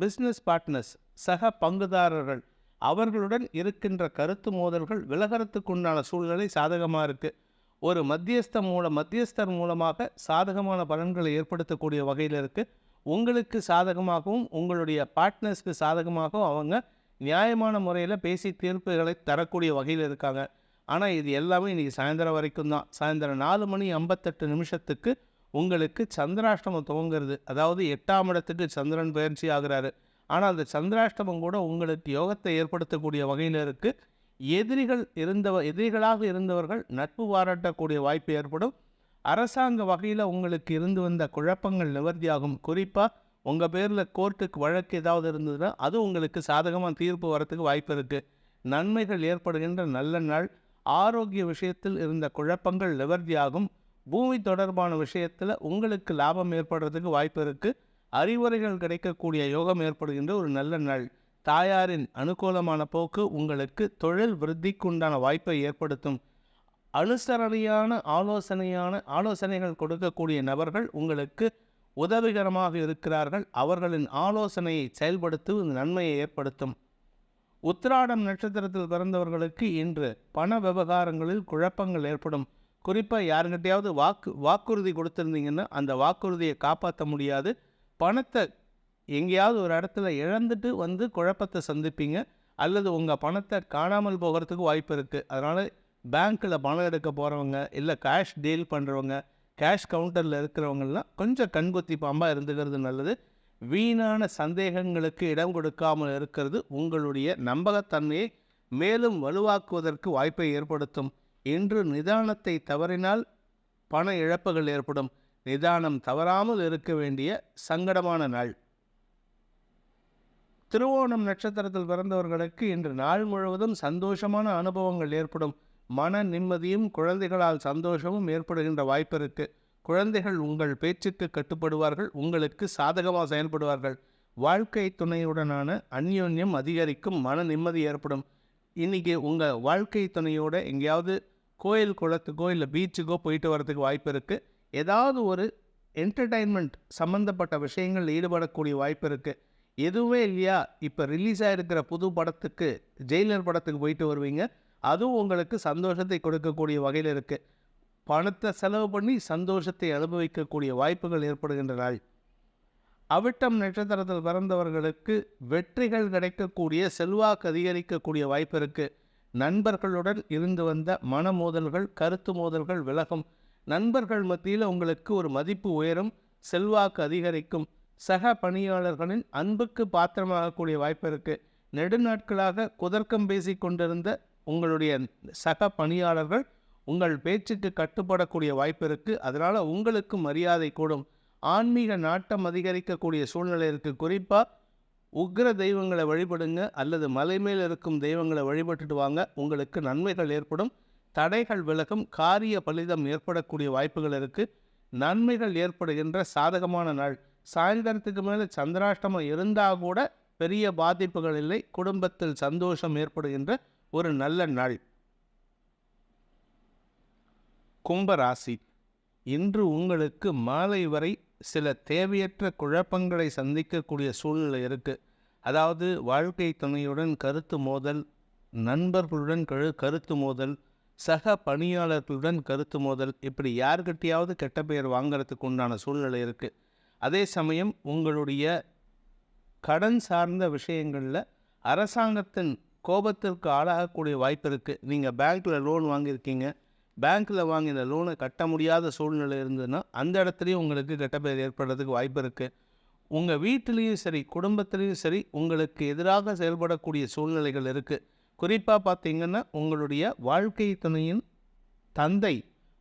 பிஸ்னஸ் பார்ட்னர்ஸ், சக பங்குதாரர்கள் அவர்களுடன் இருக்கின்ற கருத்து மோதல்கள் விலகறத்துக்குண்டான சூழ்நிலை சாதகமாக இருக்குது. ஒரு மத்தியஸ்தர் மூலமாக சாதகமான பலன்களை ஏற்படுத்தக்கூடிய வகையில் இருக்குது. உங்களுக்கு சாதகமாகவும் உங்களுடைய பார்ட்னர்ஸ்க்கு சாதகமாகவும் அவங்க நியாயமான முறையில் பேசி தீர்ப்புகளை தரக்கூடிய வகையில் இருக்காங்க. ஆனால் இது எல்லாமே இன்றைக்கி சாயந்தரம் வரைக்கும் தான். சாயந்தரம் 4:58 உங்களுக்கு சந்திராஷ்டமம் துவங்கிறது. அதாவது 8ஆம் இடத்துக்கு சந்திரன் பயிற்சி ஆகிறாரு. ஆனால் அந்த சந்திராஷ்டமம் கூட உங்களுக்கு யோகத்தை ஏற்படுத்தக்கூடிய வகையில் இருக்குது. எதிரிகளாக இருந்தவர்கள் நட்பு பாராட்டக்கூடிய வாய்ப்பு ஏற்படும். அரசாங்க வகையில் உங்களுக்கு இருந்து வந்த குழப்பங்கள் நிவர்த்தியாகும். குறிப்பாக உங்கள் பேரில் கோர்ட்டுக்கு வழக்கு ஏதாவது இருந்ததுன்னா அது உங்களுக்கு சாதகமாக தீர்ப்பு வரத்துக்கு வாய்ப்பு இருக்குது. நன்மைகள் ஏற்படுகின்ற நல்ல நாள். ஆரோக்கிய விஷயத்தில் இருந்த குழப்பங்கள் நிவர்த்தியாகும். பூமி தொடர்பான விஷயத்தில் உங்களுக்கு லாபம் ஏற்படுறதுக்கு வாய்ப்பு இருக்குது. அறிவுரைகள் கிடைக்கக்கூடிய யோகம் ஏற்படுகின்ற ஒரு நல்ல நாள். தாயாரின் அனுகூலமான போக்கு உங்களுக்கு தொழில் விருத்திக்கு உண்டான வாய்ப்பை ஏற்படுத்தும். அனுசரணையான ஆலோசனைகள் கொடுக்கக்கூடிய நபர்கள் உங்களுக்கு உதவிகரமாக இருக்கிறார்கள். அவர்களின் ஆலோசனையை செயல்படுத்தும் நன்மையை ஏற்படுத்தும். உத்திராடம் நட்சத்திரத்தில் பிறந்தவர்களுக்கு இன்று பண விவகாரங்களில் குழப்பங்கள் ஏற்படும். குறிப்பாக யாருக்கிட்டையாவது வாக்குறுதி கொடுத்துருந்தீங்கன்னா அந்த வாக்குறுதியை காப்பாற்ற முடியாது. பணத்தை எங்கேயாவது ஒரு இடத்துல இழந்துட்டு வந்து குழப்பத்தை சந்திப்பீங்க. அல்லது உங்கள் பணத்தை காணாமல் போகிறதுக்கு வாய்ப்பு இருக்குது. அதனால் பேங்க்கில் பணம் எடுக்க போகிறவங்க, இல்லை கேஷ் டீல் பண்ணுறவங்க, கேஷ் கவுண்டரில் இருக்கிறவங்கெல்லாம் கொஞ்சம் கண்குத்தி பாம்பாக இருந்துக்கிறது நல்லது. வீணான சந்தேகங்களுக்கு இடம் கொடுக்காமல் இருக்கிறது உங்களுடைய நம்பகத்தன்மையை மேலும் வலுவாக்குவதற்கு வாய்ப்பை ஏற்படுத்தும். இன்று நிதானத்தை தவறினால் பண இழப்புகள் ஏற்படும். நிதானம் தவறாமல் இருக்க வேண்டிய சங்கடமான நாள். திருவோணம் நட்சத்திரத்தில் பிறந்தவர்களுக்கு இன்று நாள் முழுவதும் சந்தோஷமான அனுபவங்கள் ஏற்படும். மன நிம்மதியும் குழந்தைகளால் சந்தோஷமும் ஏற்படுகின்ற வாய்ப்பு இருக்கு. குழந்தைகள் உங்கள் பேச்சுக்கு கட்டுப்படுவார்கள், உங்களுக்கு சாதகமாக செயல்படுவார்கள். வாழ்க்கை துணையுடனான அந்யோன்யம் அதிகரிக்கும், மன நிம்மதி ஏற்படும். இன்றைக்கி உங்கள் வாழ்க்கை துணையோட எங்கேயாவது கோயில் குளத்துக்கோ இல்லை பீச்சுக்கோ போயிட்டு வரதுக்கு வாய்ப்பு இருக்குது. ஏதாவது ஒரு என்டர்டெயின்மெண்ட் சம்மந்தப்பட்ட விஷயங்கள் ஈடுபடக்கூடிய வாய்ப்பு இருக்குது. எதுவுமே இல்லையா, இப்போ ரிலீஸ் ஆகிருக்கிற புது படத்துக்கு, ஜெயிலர் படத்துக்கு போயிட்டு வருவீங்க. அதுவும் உங்களுக்கு சந்தோஷத்தை கொடுக்கக்கூடிய வகையில் இருக்குது. பணத்தை செலவு பண்ணி சந்தோஷத்தை அனுபவிக்கக்கூடிய வாய்ப்புகள் ஏற்படுகின்ற நாள். அவிட்டம் நட்சத்திரத்தில் பிறந்தவர்களுக்கு வெற்றிகள் கிடைக்கக்கூடிய, செல்வாக்கு அதிகரிக்கக்கூடிய வாய்ப்பு இருக்குது. நண்பர்களுடன் இருந்து வந்த மன மோதல்கள், கருத்து மோதல்கள் விலகும். நண்பர்கள் மத்தியில் உங்களுக்கு ஒரு மதிப்பு உயரும், செல்வாக்கு அதிகரிக்கும். சக பணியாளர்களின் அன்புக்கு பாத்திரமாகக்கூடிய வாய்ப்பு இருக்குது. நெடுநாட்களாக குதர்க்கம் பேசி கொண்டிருந்த உங்களுடைய சக பணியாளர்கள் உங்கள் பேச்சுக்கு கட்டுப்படக்கூடிய வாய்ப்பு இருக்குது. அதனால் உங்களுக்கு மரியாதை கூடும். ஆன்மீக நாட்டம் அதிகரிக்கக்கூடிய சூழ்நிலை இருக்குது. குறிப்பாக உக்ர தெய்வங்களை வழிபடுங்க, அல்லது மலை மேல் இருக்கும் தெய்வங்களை வழிபட்டுட்டு வாங்க. உங்களுக்கு நன்மைகள் ஏற்படும், தடைகள் விலகும், காரிய பலிதம் ஏற்படக்கூடிய வாய்ப்புகள் இருக்குது. நன்மைகள் ஏற்படுகின்ற சாதகமான நாள். சாயந்தரத்துக்கு மேலே சந்திராஷ்டமம் இருந்தால் கூட பெரிய பாதிப்புகள் இல்லை. குடும்பத்தில் சந்தோஷம் ஏற்படுகின்ற ஒரு நல்ல நாள். கும்பராசி. இன்று உங்களுக்கு மாலை வரை சில தேவையற்ற குழப்பங்களை சந்திக்கக்கூடிய சூழ்நிலை இருக்குது. அதாவது வாழ்க்கை துணையுடன் கருத்து மோதல், நண்பர்களுடன் கருத்து மோதல், சக பணியாளர்களுடன் கருத்து மோதல், இப்படி யார்கிட்டையாவது கெட்ட பெயர் வாங்கிறதுக்கு உண்டான சூழ்நிலை இருக்குது. அதே சமயம் உங்களுடைய கடன் சார்ந்த விஷயங்களில் அரசாங்கத்தின் கோபத்திற்கு ஆளாகக்கூடிய வாய்ப்பு இருக்குது. நீங்கள் பேங்க்கில் லோன் வாங்கியிருக்கீங்க, பேங்க்கில் வாங்கின லோனை கட்ட முடியாத சூழ்நிலை இருந்ததுன்னா அந்த இடத்துலையும் உங்களுக்கு கெட்ட பெயர் ஏற்படுறதுக்கு வாய்ப்பு இருக்குது. உங்கள் வீட்டிலையும் சரி, குடும்பத்திலையும் சரி, உங்களுக்கு எதிராக செயல்படக்கூடிய சூழ்நிலைகள் இருக்குது. குறிப்பாக பார்த்திங்கன்னா உங்களுடைய வாழ்க்கை துணையின் தந்தை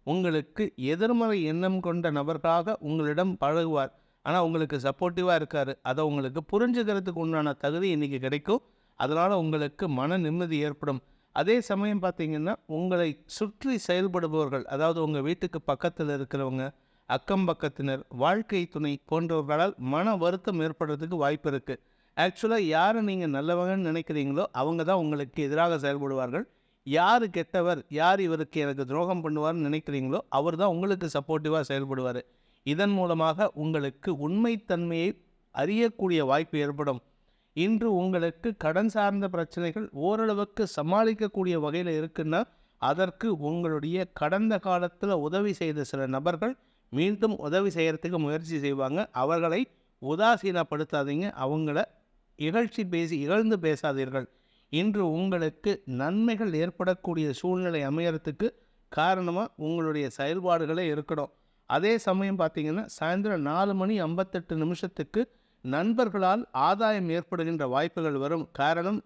உங்களுக்கு எதிர்மறை எண்ணம் கொண்ட நபர்களாக உங்களிடம் பழகுவார். ஆனால் உங்களுக்கு சப்போர்ட்டிவாக இருக்கார். அதை உங்களுக்கு புரிஞ்சுக்கிறதுக்கு உண்டான தகுதி இன்றைக்கி கிடைக்கும். அதனால் உங்களுக்கு மன நிம்மதி ஏற்படும். அதே சமயம் பார்த்திங்கன்னா உங்களை சுற்றி செயல்படுபவர்கள், அதாவது உங்கள் வீட்டுக்கு பக்கத்தில் இருக்கிறவங்க, அக்கம் பக்கத்தினர், வாழ்க்கை துணை போன்றவர்களால் மன வருத்தம் ஏற்படுறதுக்கு வாய்ப்பு இருக்குது. ஆக்சுவலாக யாரை நீங்கள் நல்லவங்கன்னு நினைக்கிறீங்களோ அவங்க தான் உங்களுக்கு எதிராக செயல்படுவார்கள். யார் கெட்டவர், யார் இவருக்கு எனக்கு துரோகம் பண்ணுவார்னு நினைக்கிறீங்களோ அவர் தான் உங்களுக்கு சப்போர்ட்டிவாக செயல்படுவார். இதன் மூலமாக உங்களுக்கு உண்மைத்தன்மையை அறியக்கூடிய வாய்ப்பு ஏற்படும். இன்று உங்களுக்கு கடன் சார்ந்த பிரச்சனைகள் ஓரளவுக்கு சமாளிக்கக்கூடிய வகையில் இருக்குன்னா அதற்கு உங்களுடைய கடந்த காலத்தில் உதவி செய்த சில நபர்கள் மீண்டும் உதவி செய்கிறதுக்கு முயற்சி செய்வாங்க. அவர்களை உதாசீனப்படுத்தாதீங்க, அவங்கள இகழ்ந்து பேசாதீர்கள். இன்று உங்களுக்கு நன்மைகள் ஏற்படக்கூடிய சூழ்நிலை அமையறதுக்கு காரணமாக உங்களுடைய செயல்பாடுகளே இருக்கணும். அதே சமயம் பார்த்திங்கன்னா சாயந்தரம் 4:58 நண்பர்களால் ஆதாயம் ஏற்படுகின்ற வாய்ப்புகள் வரும். காரணம்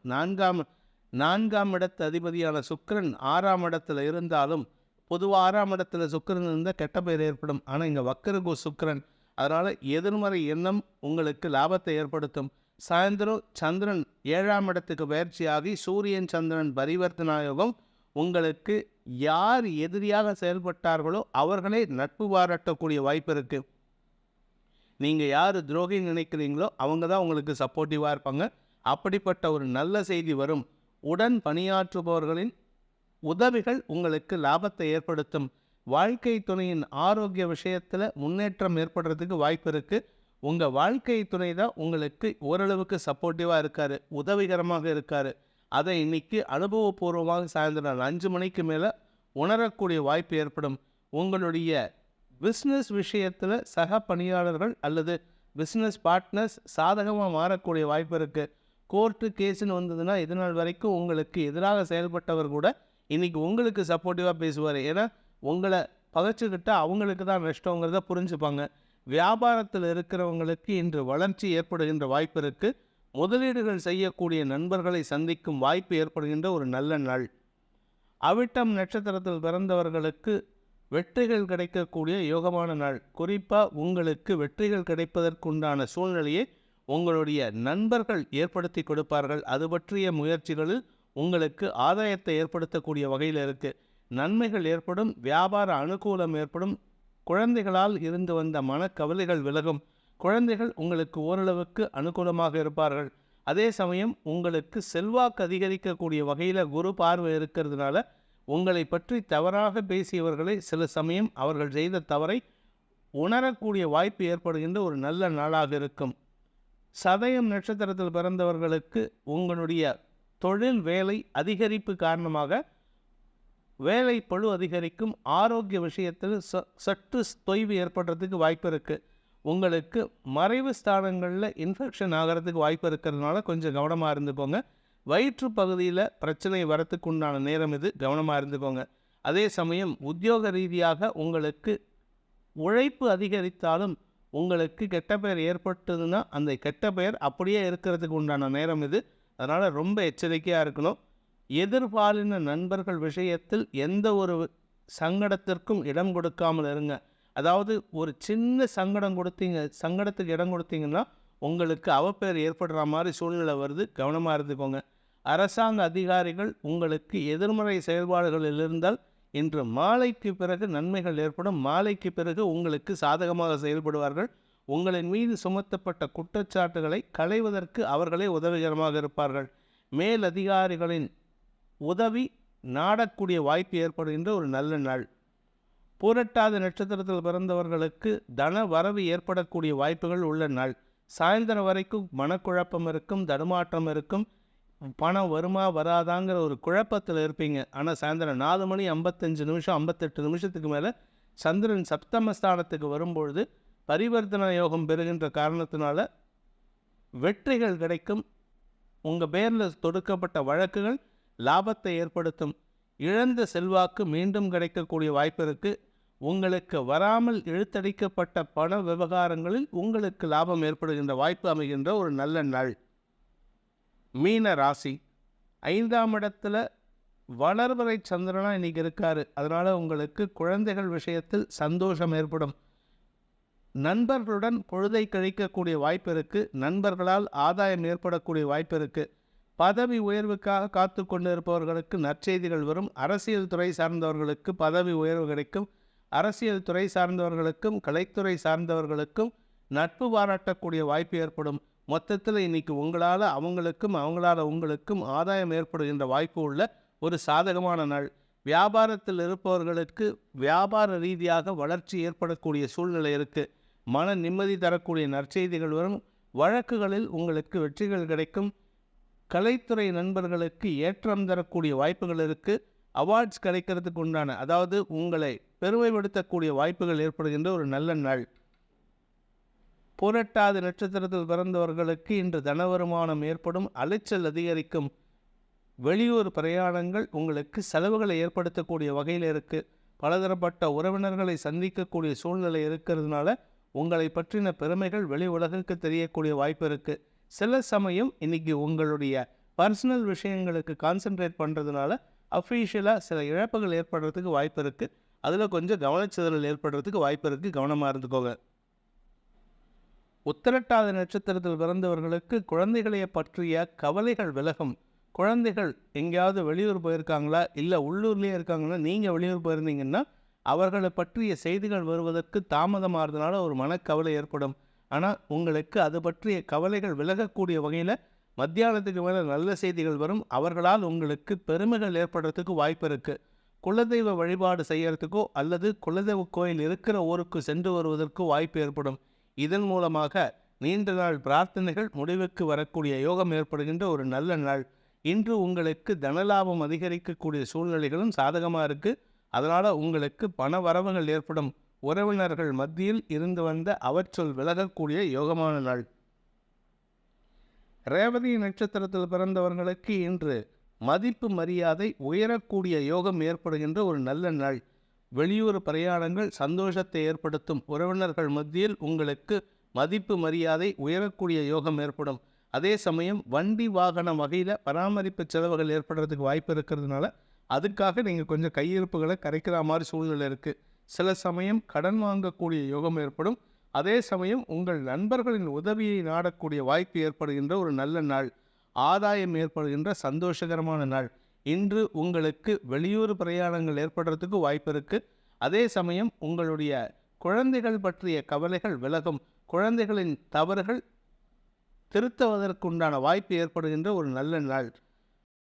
நான்காம் இடத்து அதிபதியான சுக்கிரன் 6ஆம் இடத்துல இருந்தாலும், பொதுவாக 6ஆம் இடத்துல சுக்கிரன் இருந்தால் கெட்ட பெயர் ஏற்படும். ஆனால் இங்கே வக்கரகு சுக்கிரன், அதனால் எதிர்மறை எண்ணம் உங்களுக்கு லாபத்தை ஏற்படுத்தும். சாயந்தரம் சந்திரன் 7ஆம் இடத்துக்கு பயிற்சியாகி சூரியன் சந்திரன் பரிவர்த்தனாயோகம் உங்களுக்கு யார் எதிரியாக செயல்பட்டார்களோ அவர்களே நட்பு பாராட்டக்கூடிய வாய்ப்பு இருக்குது. நீங்கள் யார் துரோகின்னு நினைக்கிறீங்களோ அவங்க தான் உங்களுக்கு சப்போர்ட்டிவாக இருப்பாங்க. அப்படிப்பட்ட ஒரு நல்ல செய்தி வரும். உடன் பணியாற்றுபவர்களின் உதவிகள் உங்களுக்கு லாபத்தை ஏற்படுத்தும். வாழ்க்கை துணையின் ஆரோக்கிய விஷயத்தில் முன்னேற்றம் ஏற்படுறதுக்கு வாய்ப்பு இருக்குது. உங்கள் வாழ்க்கை துணை தான் உங்களுக்கு ஓரளவுக்கு சப்போர்ட்டிவாக இருக்கார், உதவிகரமாக இருக்கார். அதை இன்றைக்கி அனுபவபூர்வமாக சாயந்தரம் 5 மணிக்கு மேலே உணரக்கூடிய வாய்ப்பு ஏற்படும். உங்களுடைய பிஸ்னஸ் விஷயத்தில் சக பணியாளர்கள் அல்லது பிஸ்னஸ் பார்ட்னர்ஸ் சாதகமாக மாறக்கூடிய வாய்ப்பு இருக்குது. கோர்ட்டு கேஸுன்னு வந்ததுன்னா இதனால் வரைக்கும் உங்களுக்கு எதிராக செயல்பட்டவர் கூட இன்றைக்கி உங்களுக்கு சப்போர்ட்டிவாக பேசுவார். ஏன்னா உங்களை பகைச்சிக்கிட்டால் அவங்களுக்கு தான் நஷ்டங்கிறத புரிஞ்சுப்பாங்க. வியாபாரத்தில் இருக்கிறவங்களுக்கு இன்று வளர்ச்சி ஏற்படுகின்ற வாய்ப்பு இருக்குது. முதலீடுகள் செய்யக்கூடிய நண்பர்களை சந்திக்கும் வாய்ப்பு ஏற்படுகின்ற ஒரு நல்ல நாள். அவிட்டம் நட்சத்திரத்தில் பிறந்தவர்களுக்கு வெற்றிகள் கிடைக்கக்கூடிய யோகமான நாள். குறிப்பாக உங்களுக்கு வெற்றிகள் கிடைப்பதற்குண்டான சூழ்நிலையை உங்களுடைய நண்பர்கள் ஏற்படுத்தி கொடுப்பார்கள். அது பற்றிய முயற்சிகளில் உங்களுக்கு ஆதாயத்தை ஏற்படுத்தக்கூடிய வகையில் இருக்குது. நன்மைகள் ஏற்படும், வியாபார அனுகூலம் ஏற்படும், குழந்தைகளால் இருந்து வந்த மனக்கவலைகள் விலகும். குழந்தைகள் உங்களுக்கு ஓரளவுக்கு அனுகூலமாக இருப்பார்கள். அதே சமயம் உங்களுக்கு செல்வாக்கு அதிகரிக்கக்கூடிய வகையில் குரு பார்வை இருக்கிறதுனால உங்களை பற்றி தவறாக பேசியவர்களை சில சமயம் அவர்கள் செய்த தவறை உணரக்கூடிய வாய்ப்பு ஏற்படுகின்ற ஒரு நல்ல நாளாக இருக்கும். சதயம் நட்சத்திரத்தில் பிறந்தவர்களுக்கு உங்களுடைய தொழில் வேலை அதிகரிப்பு காரணமாக வேலை பளு அதிகரிக்கும். ஆரோக்கிய விஷயத்தில் சற்று தொய்வு ஏற்படுறதுக்கு வாய்ப்பு இருக்குது. உங்களுக்கு மறைவு ஸ்தானங்களில் இன்ஃபெக்ஷன் ஆகிறதுக்கு வாய்ப்பு இருக்கிறதுனால கொஞ்சம் கவனமாக இருந்துக்கோங்க. வயிற்று பகுதியில் பிரச்சனை வரத்துக்கு உண்டான நேரம் இது, கவனமாக இருந்துக்கோங்க. அதே சமயம் உத்தியோக ரீதியாக உங்களுக்கு உழைப்பு அதிகரித்தாலும் உங்களுக்கு கெட்ட பெயர் ஏற்பட்டதுன்னா அந்த கெட்ட பெயர் அப்படியே இருக்கிறதுக்கு உண்டான நேரம் இது. அதனால் ரொம்ப எச்சரிக்கையாக இருக்கணும். எதிர்பாலின நண்பர்கள் விஷயத்தில் எந்த ஒரு சங்கடத்திற்கும் இடம் கொடுக்காமல் இருங்க. அதாவது ஒரு சின்ன சங்கடத்துக்கு இடம் கொடுத்தீங்கன்னா உங்களுக்கு அவப்பெயர் ஏற்படுற மாதிரி சூழ்நிலை வருது, கவனமாக இருந்துக்கோங்க. அரசாங்க அதிகாரிகள் உங்களுக்கு எதிர்மறை செயல்பாடுகளில் இருந்தால் இன்று மாலைக்கு பிறகு நன்மைகள் ஏற்படும். மாலைக்கு பிறகு உங்களுக்கு சாதகமாக செயல்படுவார்கள். உங்களின் மீது சுமத்தப்பட்ட குற்றச்சாட்டுகளை களைவதற்கு அவர்களே உதவிகரமாக இருப்பார்கள். மேல் அதிகாரிகளின் உதவி நாடக்கூடிய வாய்ப்பு ஏற்படுகின்ற ஒரு நல்ல நாள். பூரட்டாதி நட்சத்திரத்தில் பிறந்தவர்களுக்கு தன வரவு ஏற்படக்கூடிய வாய்ப்புகள் உள்ள நாள். சாயந்தரம் வரைக்கும் மனக்குழப்பம் இருக்கும், தடுமாற்றம் இருக்கும், பணம் வருமா வராதாங்கிற ஒரு குழப்பத்தில் இருப்பீங்க. ஆனால் சாயந்தரம் 4 மணி 55 நிமிஷம் 58 நிமிஷத்துக்கு மேலே சந்திரன் சப்தமஸ்தானத்துக்கு வரும்பொழுது பரிவர்த்தன யோகம் பெறுகின்ற காரணத்தினால வெற்றிகள் கிடைக்கும். உங்கள் பேரில் தொடுக்கப்பட்ட வழக்குகள் லாபத்தை ஏற்படுத்தும். இழந்த செல்வாக்கு மீண்டும் கிடைக்கக்கூடிய வாய்ப்பு இருக்குது. உங்களுக்கு வராமல் இழுத்தடிக்கப்பட்ட பண விவகாரங்களில் உங்களுக்கு லாபம் ஏற்படுகின்ற வாய்ப்பு அமைகின்ற ஒரு நல்ல நாள். மீன ராசி 5ஆம் இடத்துல வளர்வரை சந்திரனாக இன்றைக்கி இருக்கார். அதனால் உங்களுக்கு குழந்தைகள் விஷயத்தில் சந்தோஷம் ஏற்படும். நண்பர்களுடன் பொழுதை கழிக்கக்கூடிய வாய்ப்பு இருக்குது. நண்பர்களால் ஆதாயம் ஏற்படக்கூடிய வாய்ப்பு இருக்குது. பதவி உயர்வுக்காக காத்து கொண்டு இருப்பவர்களுக்கு நற்செய்திகள் வரும். அரசியல் துறை சார்ந்தவர்களுக்கு பதவி உயர்வு கிடைக்கும். அரசியல் துறை சார்ந்தவர்களுக்கும் கலைத்துறை சார்ந்தவர்களுக்கும் நட்பு பாராட்டக்கூடிய வாய்ப்பு ஏற்படும். மொத்தத்தில் இன்றைக்கி உங்களால் அவங்களுக்கும் அவங்களால் உங்களுக்கும் ஆதாயம் ஏற்படுகின்ற வாய்ப்பு உள்ள ஒரு சாதகமான நாள். வியாபாரத்தில் இருப்பவர்களுக்கு வியாபார ரீதியாக வளர்ச்சி ஏற்படக்கூடிய சூழ்நிலை இருக்குது. மன நிம்மதி தரக்கூடிய நற்செய்திகள் வரும். வழக்குகளில் உங்களுக்கு வெற்றிகள் கிடைக்கும். கலைத்துறை நண்பர்களுக்கு ஏற்றம் தரக்கூடிய வாய்ப்புகள் இருக்குது. அவார்ட்ஸ் கிடைக்கிறதுக்கு உண்டான, அதாவது உங்களை பெருமைப்படுத்தக்கூடிய வாய்ப்புகள் ஏற்படுகின்ற ஒரு நல்ல நாள். புரட்டாதி நட்சத்திரத்தில் பிறந்தவர்களுக்கு இன்று தன வருமானம் ஏற்படும். அலைச்சல் அதிகரிக்கும். வெளியூர் பிரயாணங்கள் உங்களுக்கு செலவுகளை ஏற்படுத்தக்கூடிய வகையில் இருக்குது. பலதரப்பட்ட உறவினர்களை சந்திக்கக்கூடிய சூழ்நிலை இருக்கிறதுனால உங்களை பற்றின பெருமைகள் வெளி உலகுக்கு தெரியக்கூடிய வாய்ப்பு இருக்குது. சில சமயம் இன்றைக்கி உங்களுடைய பர்சனல் விஷயங்களுக்கு கான்சென்ட்ரேட் பண்ணுறதுனால அஃபீஷியலாக சில இழப்புகள் ஏற்படுறதுக்கு வாய்ப்பு இருக்குது. அதில் கொஞ்சம் கவனச்சிதறல் ஏற்படுறதுக்கு வாய்ப்பு இருக்குது, கவனமாக இருந்துக்கோங்க. உத்திரட்டாதி நட்சத்திரத்தில் பிறந்தவர்களுக்கு குழந்தைகளை பற்றிய கவலைகள் விலகும். குழந்தைகள் எங்கேயாவது வெளியூர் போயிருக்காங்களா, இல்லை உள்ளூர்லேயே இருக்காங்கன்னா, நீங்கள் வெளியூர் போயிருந்தீங்கன்னா அவர்களை பற்றிய செய்திகள் வருவதற்கு தாமதமாகிறதுனால ஒரு மனக்கவலை ஏற்படும். ஆனால் உங்களுக்கு அது பற்றிய கவலைகள் விலகக்கூடிய வகையில் மத்தியானத்துக்கு மேலே நல்ல செய்திகள் வரும். அவர்களால் உங்களுக்கு பெருமைகள் ஏற்படுறதுக்கு வாய்ப்பு இருக்குது. குலதெய்வ வழிபாடு செய்கிறதுக்கோ அல்லது குலதெய்வ கோயில் இருக்கிற ஊருக்கு சென்று வருவதற்கோ வாய்ப்பு ஏற்படும். இதன் மூலமாக நீண்ட நாள் பிரார்த்தனைகள் முடிவுக்கு வரக்கூடிய யோகம் ஏற்படுகின்ற ஒரு நல்ல நாள். இன்று உங்களுக்கு தனலாபம் அதிகரிக்கக்கூடிய சூழ்நிலைகளும் சாதகமாக இருக்குது. அதனால் உங்களுக்கு பண வரவுகள் ஏற்படும். உறவினர்கள் மத்தியில் இருந்து வந்த அவற்றொல் விலகக்கூடிய யோகமான நாள். ரேவதி நட்சத்திரத்தில் பிறந்தவர்களுக்கு இன்று மதிப்பு மரியாதை உயரக்கூடிய யோகம் ஏற்படுகின்ற ஒரு நல்ல நாள். வெளியூர் பிரயாணங்கள் சந்தோஷத்தை ஏற்படுத்தும். உறவினர்கள் மத்தியில் உங்களுக்கு மதிப்பு மரியாதை உயரக்கூடிய யோகம் ஏற்படும். அதே சமயம் வண்டி வாகன வகையில் பராமரிப்பு செலவுகள் ஏற்படுறதுக்கு வாய்ப்பு இருக்கிறதுனால அதுக்காக நீங்கள் கொஞ்சம் கையிருப்புகளை கரைக்கிற மாதிரி சூழ்நிலை இருக்குது. சில சமயம் கடன் வாங்கக்கூடிய யோகம் ஏற்படும். அதே சமயம் உங்கள் நண்பர்களின் உதவியை நாடக்கூடிய வாய்ப்பு ஏற்படுகின்ற ஒரு நல்ல நாள். ஆதாயம் ஏற்படுகின்ற சந்தோஷகரமான நாள். இன்று உங்களுக்கு வெளியூர் பிரயாணங்கள் ஏற்படுறதுக்கு வாய்ப்பு இருக்குது. அதே சமயம் உங்களுடைய குழந்தைகள் பற்றிய கவலைகள் விலகும். குழந்தைகளின் தவறுகள் திருத்துவதற்குண்டான வாய்ப்பு ஏற்படுகின்ற ஒரு நல்ல நாள்.